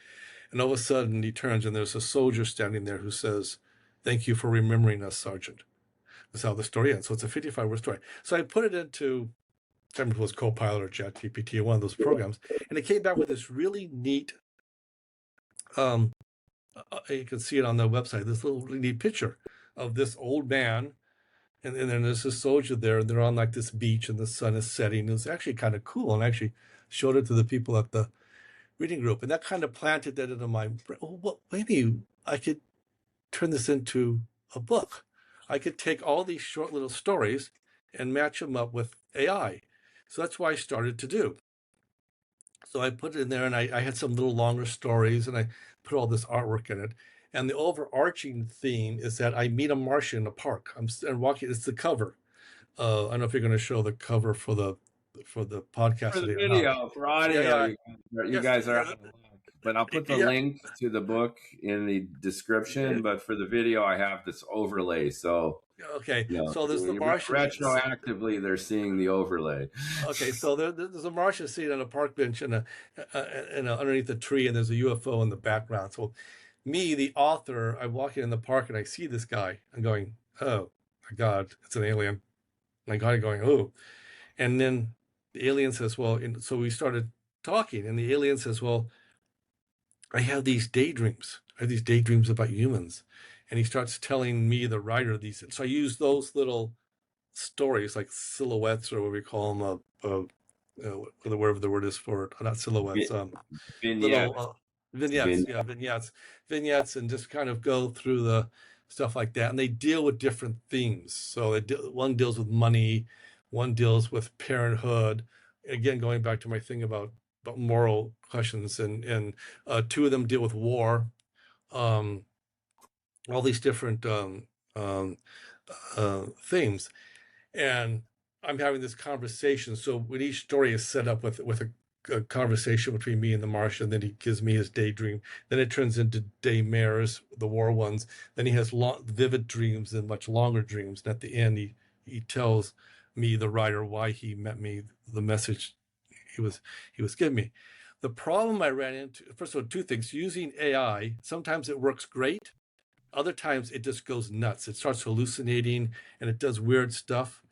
And all of a sudden he turns and there's a soldier standing there who says, "Thank you for remembering us, Sergeant." That's how the story ends. So it's a 55-word story. So I put it into, I remember it was Copilot or ChatGPT or one of those programs, and it came back with this really neat, you can see it on the website, this little really neat picture of this old man, and then there's this soldier there, and they're on like this beach and the sun is setting. It was actually kind of cool, and I actually showed it to the people at the reading group, and that kind of planted that into my brain. Well, maybe I could turn this into a book. I could take all these short little stories and match them up with AI. So that's what I started to do. So I put it in there, and I had some little longer stories, and I put all this artwork in it. And the overarching theme is that I meet a Martian in a park. I'm walking. It's the cover. I don't know if you're going to show the cover for the podcast for the today. video, for audio, you guys are out of luck. But I'll put the link to the book in the description. But for the video, I have this overlay. So okay, so there's the Martian. Retroactively, they're seeing the overlay. Okay, so there's a Martian sitting on a park bench and underneath a tree, and there's a UFO in the background. So me, the author, I'm walking in the park and I see this guy. I'm going, oh my God, it's an alien. And I got it going, oh. And then the alien says, well, so we started talking, and the alien says, well, I have these daydreams. I have these daydreams about humans. And he starts telling me, the writer, these. So I use those little stories, like silhouettes, or what we call them, whatever the word is for it. Not silhouettes. Vignettes, and just kind of go through the stuff like that. And they deal with different themes. So one deals with money, one deals with parenthood. Again, going back to my thing about moral questions, and two of them deal with war. All these different themes, and I'm having this conversation. So when each story is set up with a conversation between me and the Martian, then he gives me his daydream. Then it turns into daymares, the war ones. Then he has vivid dreams and much longer dreams. And at the end, he tells me, the writer, why he met me, the message he was giving me. The problem I ran into, first of all, two things. Using AI, sometimes it works great. Other times it just goes nuts. It starts hallucinating and it does weird stuff.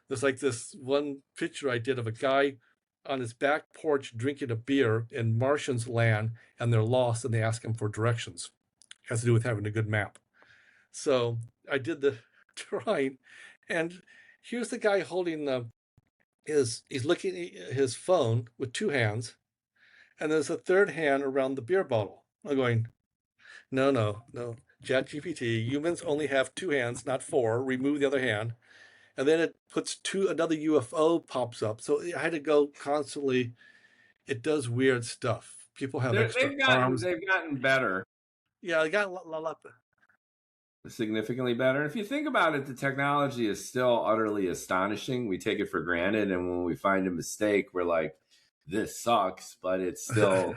There's like this one picture I did of a guy on his back porch drinking a beer in Martians' land, and they're lost and they ask him for directions. It has to do with having a good map. So I did the drawing, and here's the guy holding he's looking at his phone with two hands, and there's a third hand around the beer bottle. I'm going, no. ChatGPT, humans only have 2 hands, not 4. Remove the other hand, and then it puts another UFO pops up. So I had to go constantly. It does weird stuff. People have extra arms. They've gotten better, Yeah, I got a lot. significantly better. If you think about it, the technology is still utterly astonishing. We take it for granted, and when we find a mistake, we're like, "This sucks," but it's still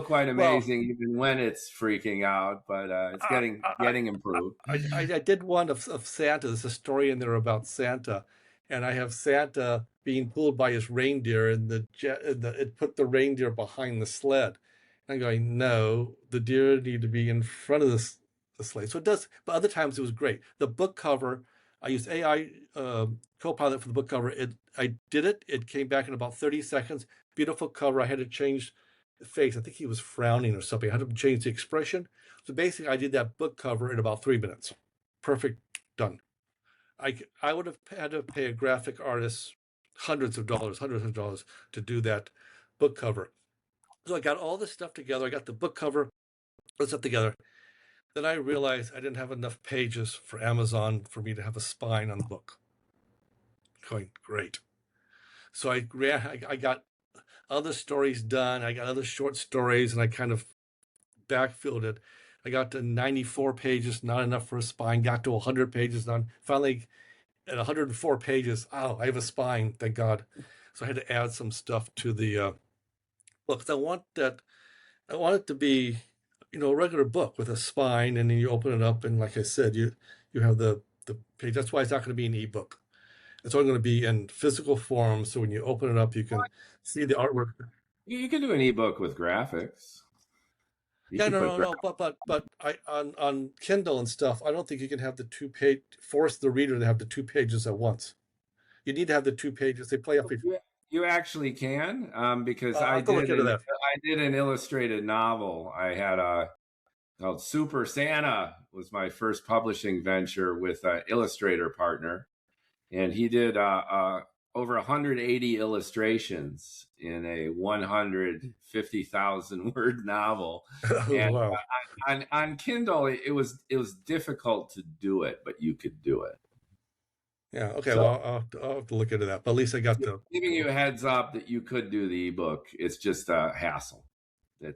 quite amazing, even when it's freaking out. But it's getting improved. I did one of Santa. There's a story in there about Santa, and I have Santa being pulled by his reindeer, and it put the reindeer behind the sled. And I'm going, no, the deer need to be in front of the sleigh. So it does, but other times it was great. The book cover, I used AI Copilot for the book cover. I did it. It came back in about 30 seconds. Beautiful cover. I had to change the face. I think he was frowning or something. I had to change the expression. So basically, I did that book cover in about 3 minutes. Perfect, done. I would have had to pay a graphic artist hundreds of dollars to do that book cover. So I got all this stuff together. I got the book cover, put stuff together. Then I realized I didn't have enough pages for Amazon for me to have a spine on the book. Going, great. So I got other stories done. I got other short stories, and I kind of backfilled it. I got to 94 pages, not enough for a spine. Got to 100 pages, finally at 104 pages. Oh, I have a spine, thank God. So I had to add some stuff to the book. I want it to be, a regular book with a spine, and then you open it up, and like I said, you have the page. That's why it's not going to be an ebook. It's only going to be in physical form. So when you open it up, you can see the artwork. You can do an ebook with graphics. No. But on Kindle and stuff, I don't think you can have the 2-page, force the reader to have the 2 pages at once. You need to have the 2 pages. They play up. You actually can, because I did an illustrated novel. I had called Super Santa, was my first publishing venture with an illustrator partner, and he did over 180 illustrations in a 150,000 word novel. And wow. On Kindle, it was difficult to do it, but you could do it. Yeah. Okay. So, well, I'll have to look into that. But at least I got giving you a heads up that you could do the ebook. It's just a hassle.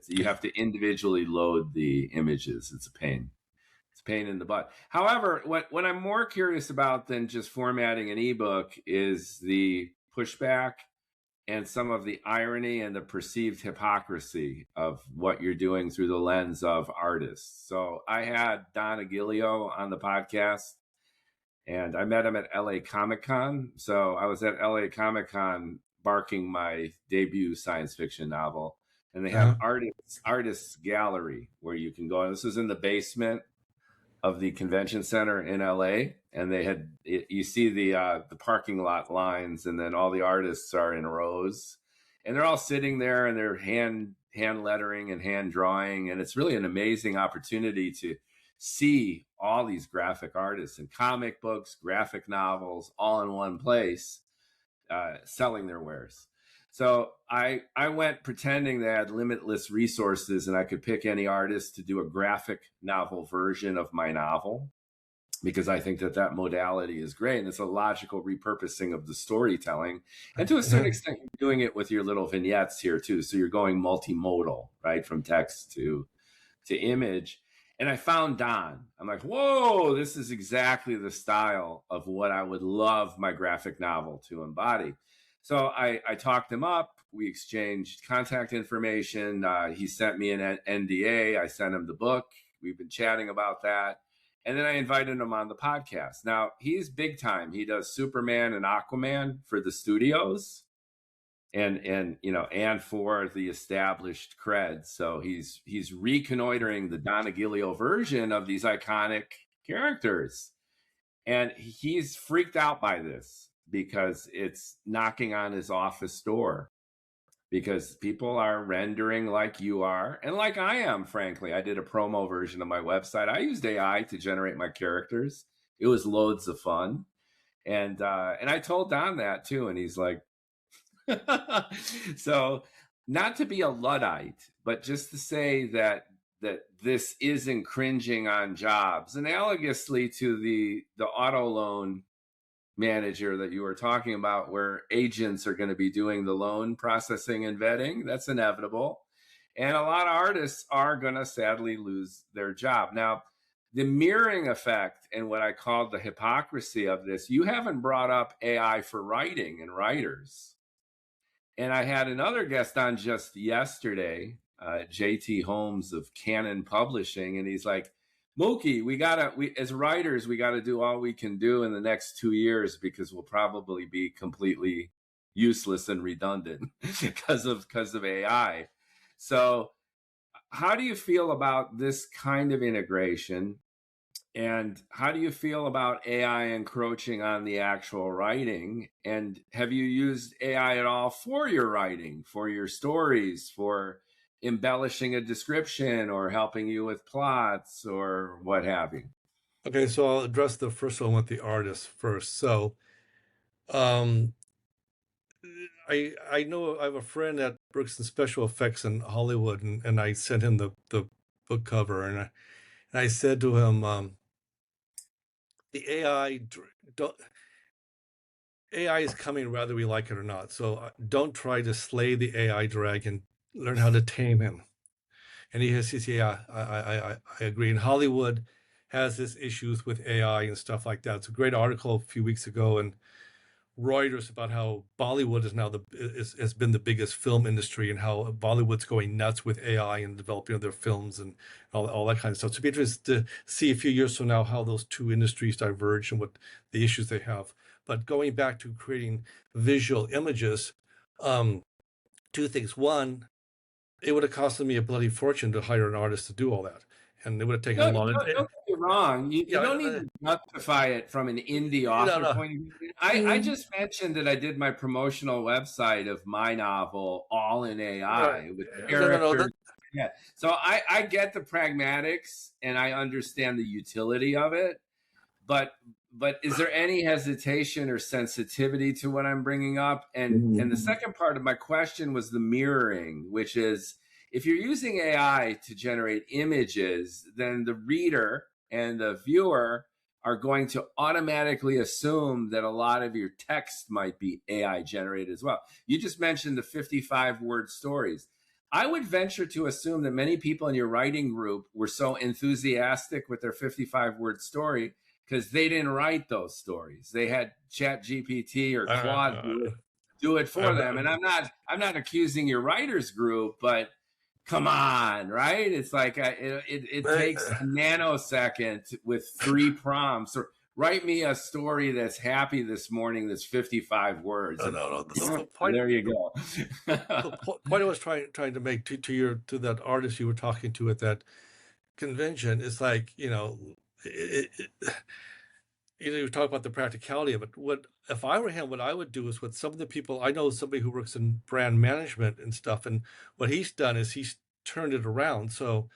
You have to individually load the images. It's a pain. It's a pain in the butt. However, what I'm more curious about than just formatting an ebook is the pushback and some of the irony and the perceived hypocrisy of what you're doing through the lens of artists. So I had Don Aguilio on the podcast, and I met him at LA Comic-Con. So I was at LA Comic-Con barking my debut science fiction novel. And they have artists gallery where you can go. And this was in the basement of the convention center in LA. And they had, you see the parking lot lines, and then all the artists are in rows. And they're all sitting there, and they're hand lettering and hand drawing. And it's really an amazing opportunity to see all these graphic artists and comic books, graphic novels, all in one place, selling their wares. So I went pretending they had limitless resources, and I could pick any artist to do a graphic novel version of my novel, because I think that modality is great. And it's a logical repurposing of the storytelling. And to a certain extent, you're doing it with your little vignettes here too. So you're going multimodal, right? From text to image. And I found Don. I'm like, whoa, this is exactly the style of what I would love my graphic novel to embody. So I talked him up. We exchanged contact information. He sent me an NDA. I sent him the book. We've been chatting about that. And then I invited him on the podcast. Now, he's big time. He does Superman and Aquaman for the studios, and for the established creds. So he's reconnoitering the Don Aguilio version of these iconic characters. And he's freaked out by this because it's knocking on his office door, because people are rendering like you are and like I am. Frankly, I did a promo version of my website. I used AI to generate my characters. It was loads of fun. And I told Don that too. And he's like, so not to be a Luddite, but just to say that this is infringing on jobs, analogously to the auto loan manager that you were talking about, where agents are going to be doing the loan processing and vetting. That's inevitable. And a lot of artists are going to sadly lose their job. Now, the mirroring effect and what I called the hypocrisy of this, you haven't brought up AI for writing and writers. And I had another guest on just yesterday, JT Holmes of Canon Publishing, and he's like, Mookie, we as writers, we got to do all we can do in the next 2 years, because we'll probably be completely useless and redundant because of AI. So how do you feel about this kind of integration? And how do you feel about AI encroaching on the actual writing? And have you used AI at all for your writing, for your stories, for embellishing a description or helping you with plots or what have you? Okay, so I'll address the first one with the artist first. So, I know I have a friend that works in special effects in Hollywood, and I sent him the book cover, and I said to him, the AI is coming whether we like it or not. So don't try to slay the AI dragon. Learn how to tame him. And he says, yeah, I agree. And Hollywood has this issues with AI and stuff like that. It's a great article a few weeks ago in Reuters about how Bollywood is now has been the biggest film industry, and how Bollywood's going nuts with AI and developing their films and all that kind of stuff. So it'd be interesting to see a few years from now how those two industries diverge and what the issues they have. But going back to creating visual images, two things. One, it would have costed me a bloody fortune to hire an artist to do all that. And it would have taken a long time. Don't get me wrong. You don't need to justify it from an indie author point of view. I just mentioned that I did my promotional website of my novel all in AI with characters. Yeah. So I get the pragmatics and I understand the utility of it. But is there any hesitation or sensitivity to what I'm bringing up? And the second part of my question was the mirroring, which is, if you're using AI to generate images, then the reader and the viewer are going to automatically assume that a lot of your text might be AI generated as well. You just mentioned the 55-word stories. I would venture to assume that many people in your writing group were so enthusiastic with their 55-word story because they didn't write those stories. They had ChatGPT or Claude do it for them. And I'm not accusing your writers group, but come on, right? It's like it takes a nanosecond with 3 prompts. Or write me a story that's happy this morning that's 55 words. No. There you go. The point I was trying to make to that artist you were talking to at that convention is like, you talk about the practicality of it. If I were him, what I would do is, what some of the people I know, somebody who works in brand management and stuff, and what he's done is he's turned it around. So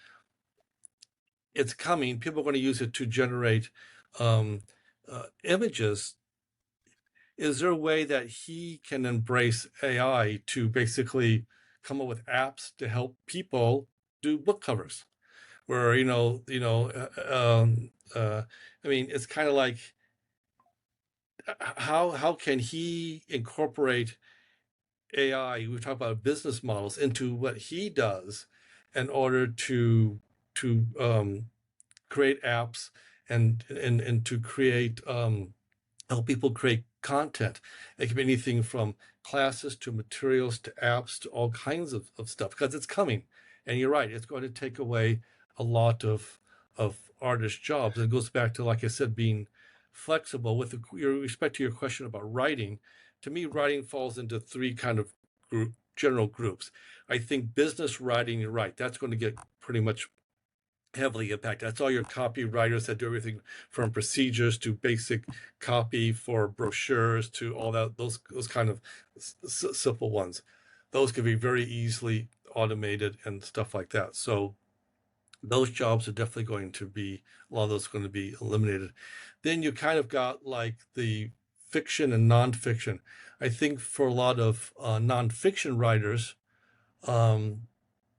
it's coming. People are going to use it to generate images. Is there a way that he can embrace AI to basically come up with apps to help people do book covers? Where I mean, it's kind of like, how can he incorporate AI? We talk about business models into what he does in order to create apps and to create help people create content. It can be anything from classes to materials to apps to all kinds of stuff, because it's coming. And you're right, it's going to take away a lot of artist jobs. It goes back to, like I said, being flexible. With respect to your question about writing, to me, writing falls into 3 kind of general groups. I think business writing, you're right, that's going to get pretty much heavily impacted. That's all your copywriters that do everything from procedures to basic copy for brochures to all that, those kind of simple ones. Those can be very easily automated and stuff like that. So those jobs are definitely going to be, a lot of those are going to be eliminated. Then you kind of got like the fiction and nonfiction. I think for a lot of nonfiction writers, they're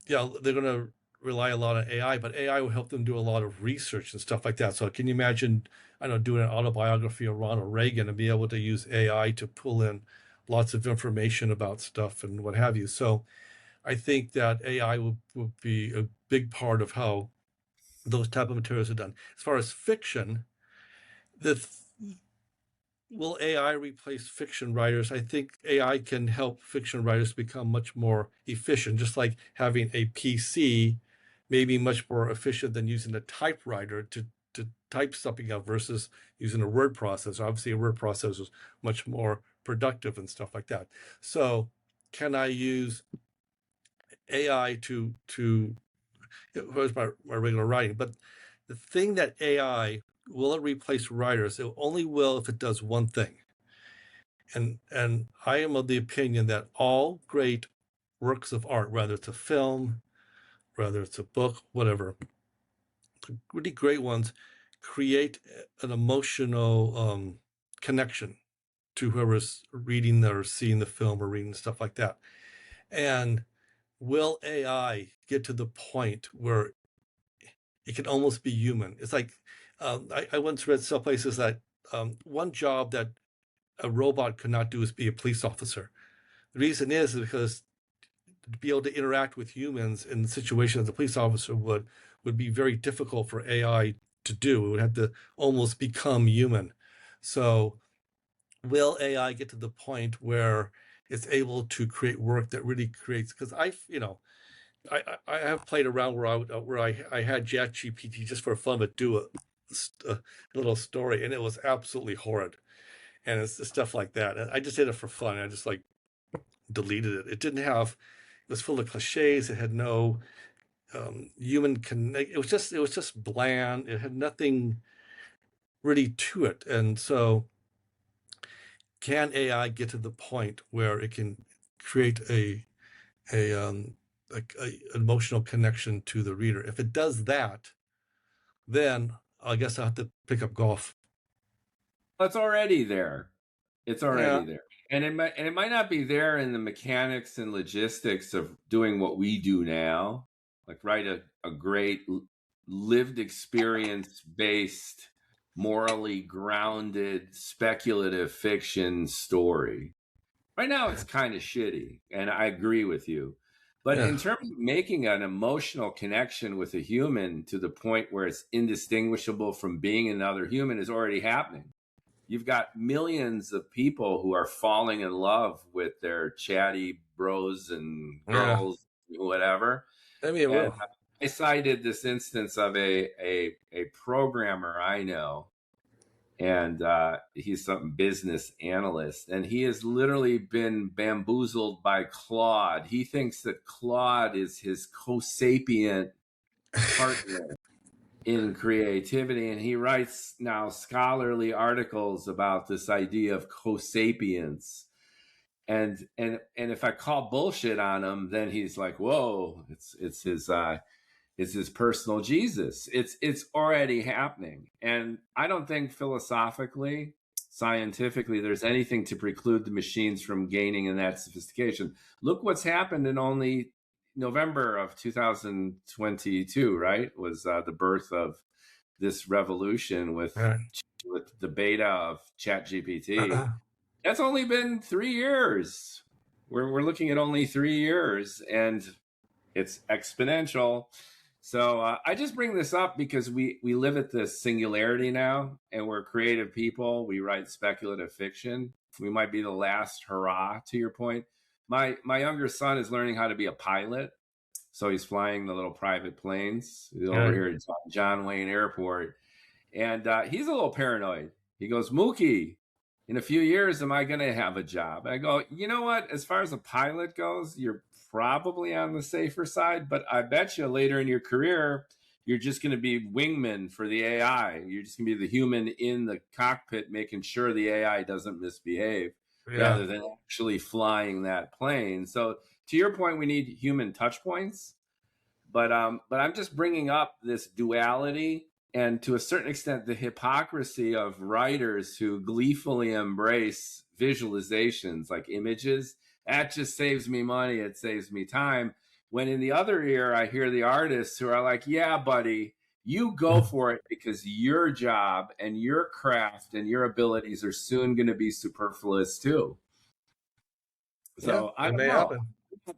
going to rely a lot on AI, but AI will help them do a lot of research and stuff like that. So can you imagine, I don't know, doing an autobiography of Ronald Reagan and be able to use AI to pull in lots of information about stuff and what have you. So I think that AI will be a big part of how those type of materials are done. As far as fiction, the will AI replace fiction writers? I think AI can help fiction writers become much more efficient, just like having a PC may be much more efficient than using a typewriter to type something out versus using a word processor. Obviously, a word processor is much more productive and stuff like that. So, can I use AI to where's my regular writing? But the thing that AI will it replace writers? It only will if it does one thing. And I am of the opinion that all great works of art, whether it's a film, whether it's a book, whatever, the really great ones create an emotional connection to whoever's reading or seeing the film or reading stuff like that. And will AI get to the point where it can almost be human? It's like I once read some places that one job that a robot could not do is be a police officer. The reason is because to be able to interact with humans in the situation that the police officer would be very difficult for AI to do. It would have to almost become human. So will AI get to the point where it's able to create work that really creates? Because I have played around where I had ChatGPT just for fun to do a little story, and it was absolutely horrid. And it's stuff like that. And I just did it for fun. I just like deleted it. It didn't have. It was full of cliches. It had no human connect. It was just bland. It had nothing really to it. And so, can AI get to the point where it can create a emotional connection to the reader? If it does that, then I guess I have to pick up golf. It's already there. It's Yeah, already there. And it might not be there in the mechanics and logistics of doing what we do now, like write a great lived experience based, morally grounded, speculative fiction story. Right now it's kind of shitty, and I agree with you. But yeah, in terms of making an emotional connection with a human to the point where it's indistinguishable from being another human is already happening. You've got millions of people who are falling in love with their chatty bros and yeah. girls, whatever. Maybe it And will. I cited this instance of a programmer I know, and he's some business analyst, and he has literally been bamboozled by Claude. He thinks that Claude is his co-sapient partner in creativity, and he writes now scholarly articles about this idea of co-sapience. And if I call bullshit on him, then he's like, whoa, it's his personal Jesus. It's already happening. And I don't think philosophically, scientifically, there's anything to preclude the machines from gaining in that sophistication. Look what's happened in only November of 2022, right? Was the birth of this revolution Right. with the beta of ChatGPT. Uh-uh. That's only been 3 years. We're looking at only 3 years, and it's exponential. So I just bring this up because we live at this singularity now, and we're creative people. We write speculative fiction. We might be the last hurrah, to your point. My younger son is learning how to be a pilot, so he's flying the little private planes over Right. here at John Wayne Airport, and he's a little paranoid. He goes, Mookie, in a few years, am I going to have a job? I go, you know what? As far as a pilot goes, you're probably on the safer side, but I bet you later in your career, you're just going to be wingman for the AI. You're just going to be the human in the cockpit, making sure the AI doesn't misbehave Yeah. rather than actually flying that plane. So to your point, we need human touch points, but I'm just bringing up this duality and to a certain extent the hypocrisy of writers who gleefully embrace visualizations like images. That just saves me money, it saves me time. When in the other ear, I hear the artists who are like, yeah, buddy, you go for it because your job and your craft and your abilities are soon going to be superfluous too. Yeah, So I it don't may know. happen.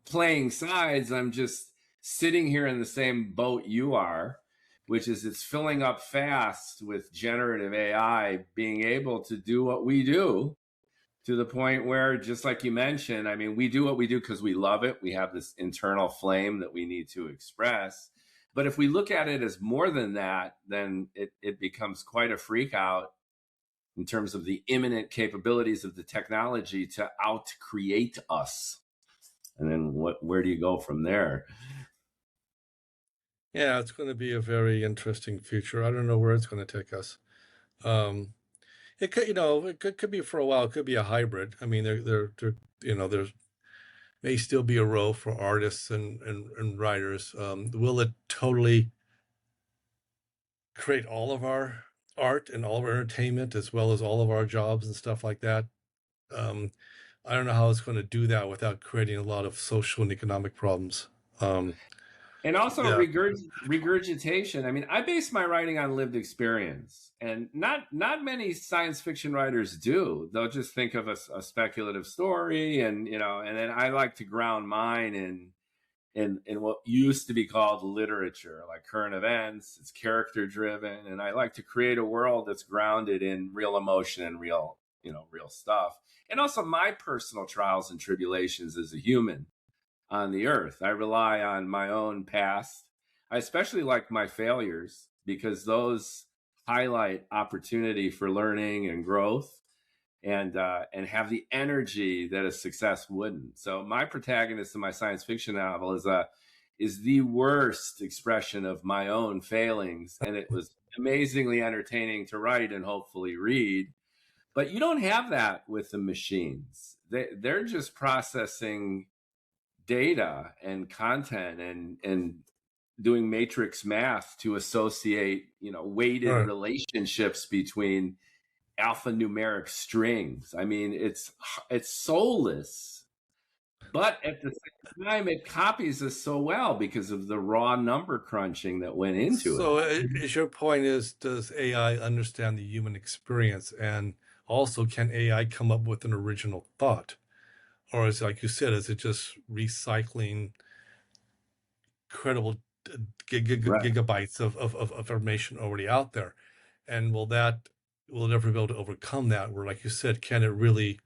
Playing sides, I'm just sitting here in the same boat you are, which is it's filling up fast with generative AI being able to do what we do to the point where, just like you mentioned, I mean, we do what we do because we love it. We have this internal flame that we need to express. But if we look at it as more than that, then it becomes quite a freak out in terms of the imminent capabilities of the technology to out create us. And then where do you go from there? Yeah, it's going to be a very interesting future. I don't know where it's going to take us. Um, it could, it could be for a while. It could be a hybrid. I mean, there's may still be a role for artists and writers. Will it totally create all of our art and all of our entertainment as well as all of our jobs and stuff like that? Um, I don't know how it's going to do that without creating a lot of social and economic problems. Um, And also yeah, regurgitation. I mean, I base my writing on lived experience, and not many science fiction writers do. They'll just think of a speculative story, and and then I like to ground mine in what used to be called literature, like current events. It's character driven, and I like to create a world that's grounded in real emotion and real stuff, and also my personal trials and tribulations as a human on the earth. I rely on my own past. I especially like my failures because those highlight opportunity for learning and growth, and have the energy that a success wouldn't. So my protagonist in my science fiction novel is the worst expression of my own failings, and it was amazingly entertaining to write and hopefully read. But you don't have that with the machines. They're just processing data and content and doing matrix math to associate weighted right. relationships between alphanumeric strings. I mean, it's soulless, but at the same time it copies us so well because of the raw number crunching that went into it. So, is your point is, does AI understand the human experience, and also can AI come up with an original thought, or is, like you said, is it just recycling credible Right. gigabytes of information already out there? And will it ever be able to overcome that? Where, like you said, can it really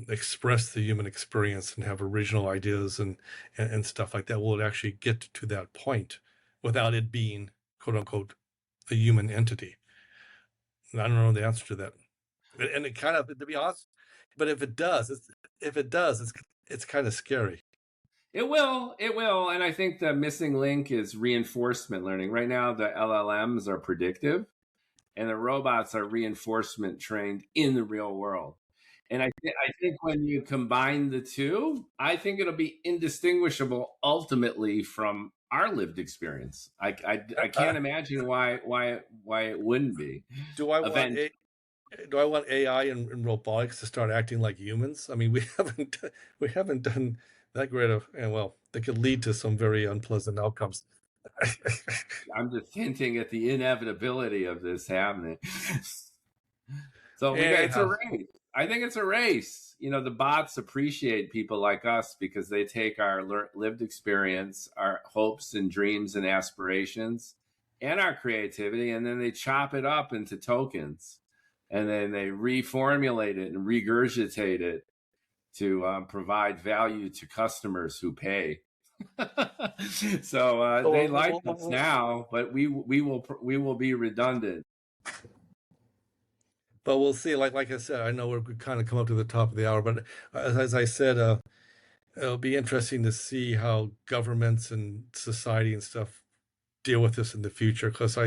express the human experience and have original ideas and stuff like that? Will it actually get to that point without it being quote unquote a human entity? And I don't know the answer to that. And it kind of, to be honest, but if it does, it's kind of scary. It will, and I think the missing link is reinforcement learning. Right now the LLMs are predictive and the robots are reinforcement trained in the real world. And I think when you combine the two, I think it'll be indistinguishable ultimately from our lived experience. I can't imagine why it wouldn't be. Do I want Event. a do I want AI and robotics to start acting like humans? I mean, we haven't done that great of, and well, that could lead to some very unpleasant outcomes. I'm just hinting at the inevitability of this happening. So it's a Anyhow, race. I think it's a race. The bots appreciate people like us because they take our lived experience, our hopes and dreams and aspirations, and our creativity, and then they chop it up into tokens, and then they reformulate it and regurgitate it to provide value to customers who pay. So they like us now, but we will be redundant. but we'll see. Like I said, I know we're kind of come up to the top of the hour, but as I said, it'll be interesting to see how governments and society and stuff deal with this in the future. Because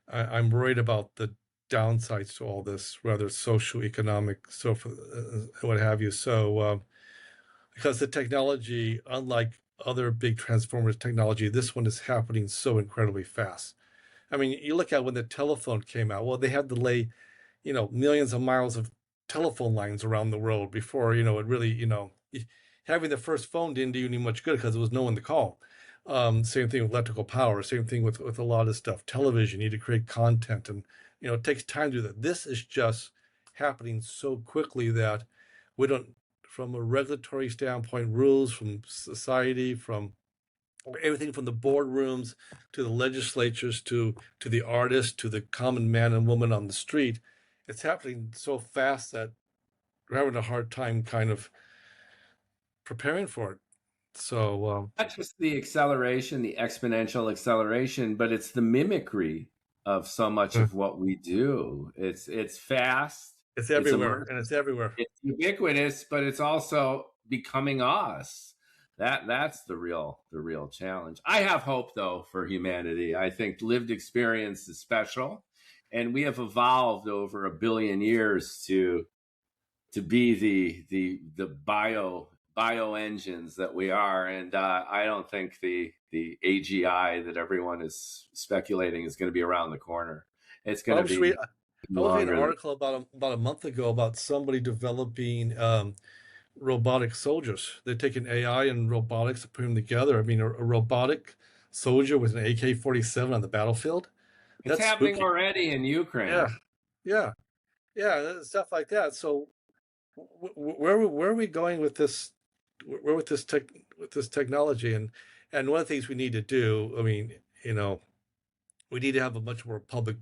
I'm worried about the downsides to all this, whether it's social, economic, so what have you. So because the technology, unlike other big transformers technology, this one is happening so incredibly fast. I mean, you look at when the telephone came out. Well, they had to lay, millions of miles of telephone lines around the world before, it really, having the first phone didn't do you any much good because there was no one to call. Same thing with electrical power. Same thing with a lot of stuff. Television, you need to create content, and it takes time to do that. This is just happening so quickly that we don't, from a regulatory standpoint, rules from society, from everything from the boardrooms to the legislatures to the artists to the common man and woman on the street. It's happening so fast that we're having a hard time kind of preparing for it. So Not just the acceleration, the exponential acceleration, but it's the mimicry of so much of what we do. It's fast. It's everywhere, and it's everywhere. It's ubiquitous, but it's also becoming us. That's the real challenge. I have hope though for humanity. I think lived experience is special, and we have evolved over 1 billion years to be the bio engines that we are, and I don't think the AGI that everyone is speculating is going to be around the corner. It's going to be. I was reading an article about a month ago about somebody developing robotic soldiers. They're taking AI and robotics and putting them together. I mean, a robotic soldier with an AK-47 on the battlefield. It's happening already in Ukraine. Yeah, stuff like that. So, where are we going with this? Where with this technology? And one of the things we need to do. I mean, we need to have a much more public.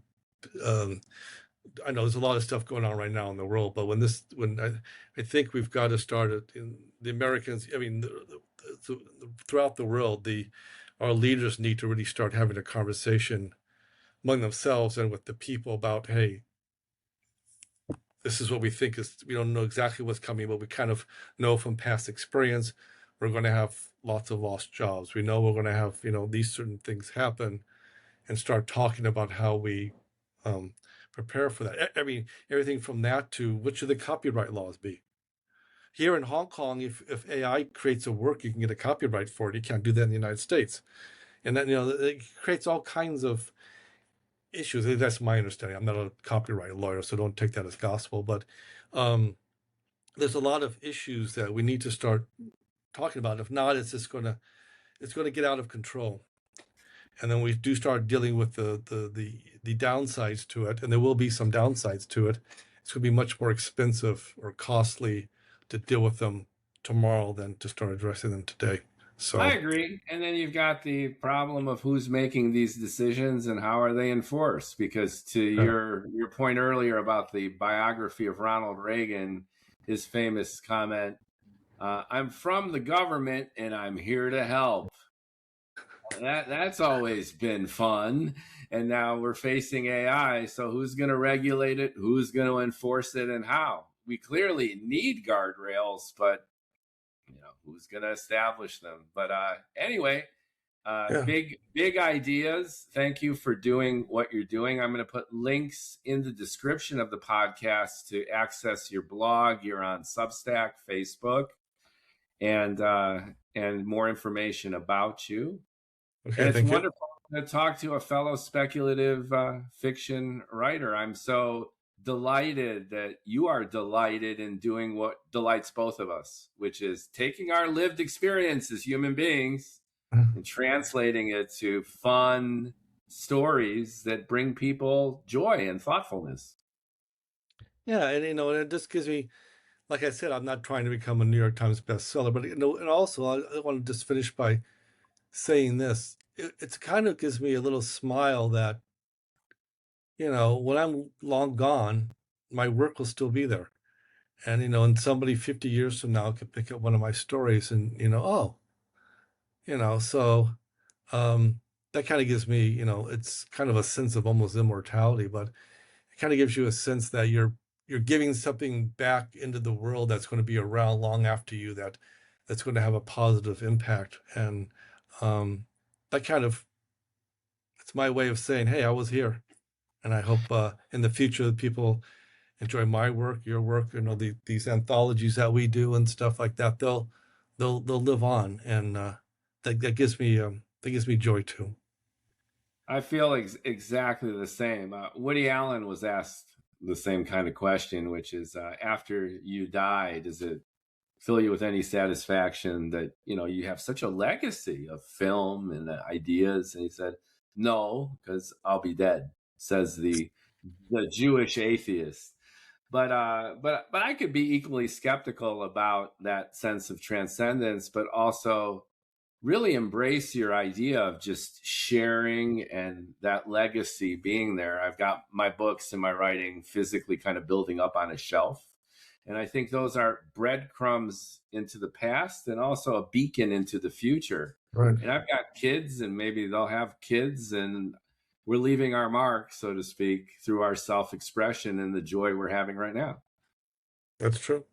I know there's a lot of stuff going on right now in the world, but when I think we've got to start it in the Americans. I mean, throughout the world, our leaders need to really start having a conversation among themselves and with the people about, hey, this is what we think is. We don't know exactly what's coming, but we kind of know from past experience we're going to have lots of lost jobs. We know we're going to have these certain things happen, and start talking about how we prepare for that. I mean, everything from that to what should the copyright laws be? Here in Hong Kong, if AI creates a work, you can get a copyright for it. You can't do that in the United States. And that, it creates all kinds of issues. That's my understanding. I'm not a copyright lawyer, so don't take that as gospel. But there's a lot of issues that we need to start talking about. If not, it's going to get out of control. And then we do start dealing with the downsides to it, and there will be some downsides to it. It's going to be much more expensive or costly to deal with them tomorrow than to start addressing them today. So I agree. And then you've got the problem of who's making these decisions and how are they enforced? Because to your point earlier about the biography of Ronald Reagan, his famous comment, "I'm from the government and I'm here to help." That's always been fun. And now we're facing AI. So who's going to regulate it? Who's going to enforce it, and how? We clearly need guardrails, but who's going to establish them? But anyway, big ideas. Thank you for doing what you're doing. I'm going to put links in the description of the podcast to access your blog. You're on Substack, Facebook, and more information about you. Okay, and it's wonderful to talk to a fellow speculative fiction writer. I'm so delighted that you are delighted in doing what delights both of us, which is taking our lived experience as human beings and translating it to fun stories that bring people joy and thoughtfulness. Yeah, and it just gives me, like I said, I'm not trying to become a New York Times bestseller, but and also I want to just finish by saying this. It kind of gives me a little smile that, when I'm long gone, my work will still be there. And, and somebody 50 years from now could pick up one of my stories and, so that kind of gives me, it's kind of a sense of almost immortality, but it kind of gives you a sense that you're giving something back into the world that's going to be around long after you, that's going to have a positive impact. And that kind of, it's my way of saying, hey, I was here. And I hope in the future people enjoy my work, your work, these anthologies that we do and stuff like that. They'll live on, and that gives me joy too. I feel exactly the same. Woody Allen was asked the same kind of question, which is, after you die, does it fill you with any satisfaction that, you have such a legacy of film and ideas. And he said, no, because I'll be dead, says the Jewish atheist. But I could be equally skeptical about that sense of transcendence, but also really embrace your idea of just sharing and that legacy being there. I've got my books and my writing physically kind of building up on a shelf. And I think those are breadcrumbs into the past and also a beacon into the future. Right. And I've got kids, and maybe they'll have kids, and we're leaving our mark, so to speak, through our self-expression and the joy we're having right now. That's true.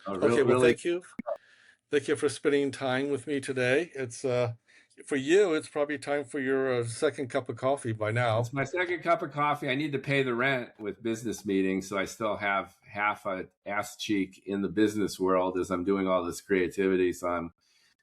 Okay, well, thank you. Thank you for spending time with me today. It's for you, it's probably time for your second cup of coffee by now. It's my second cup of coffee. I need to pay the rent with business meetings, so I still have half a ass cheek in the business world as I'm doing all this creativity. So I'm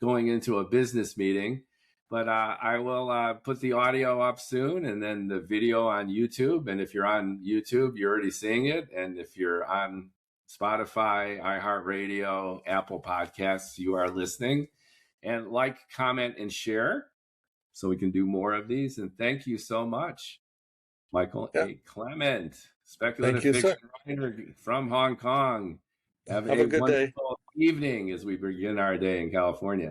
going into a business meeting. But I will put the audio up soon, and then the video on YouTube. And if you're on YouTube, you're already seeing it. And if you're on Spotify, iHeartRadio, Apple Podcasts, you are listening. And like, comment, and share so we can do more of these. And thank you so much, Michael A. Clement, speculative fiction writer from Hong Kong. Have a good day. Evening as we begin our day in California.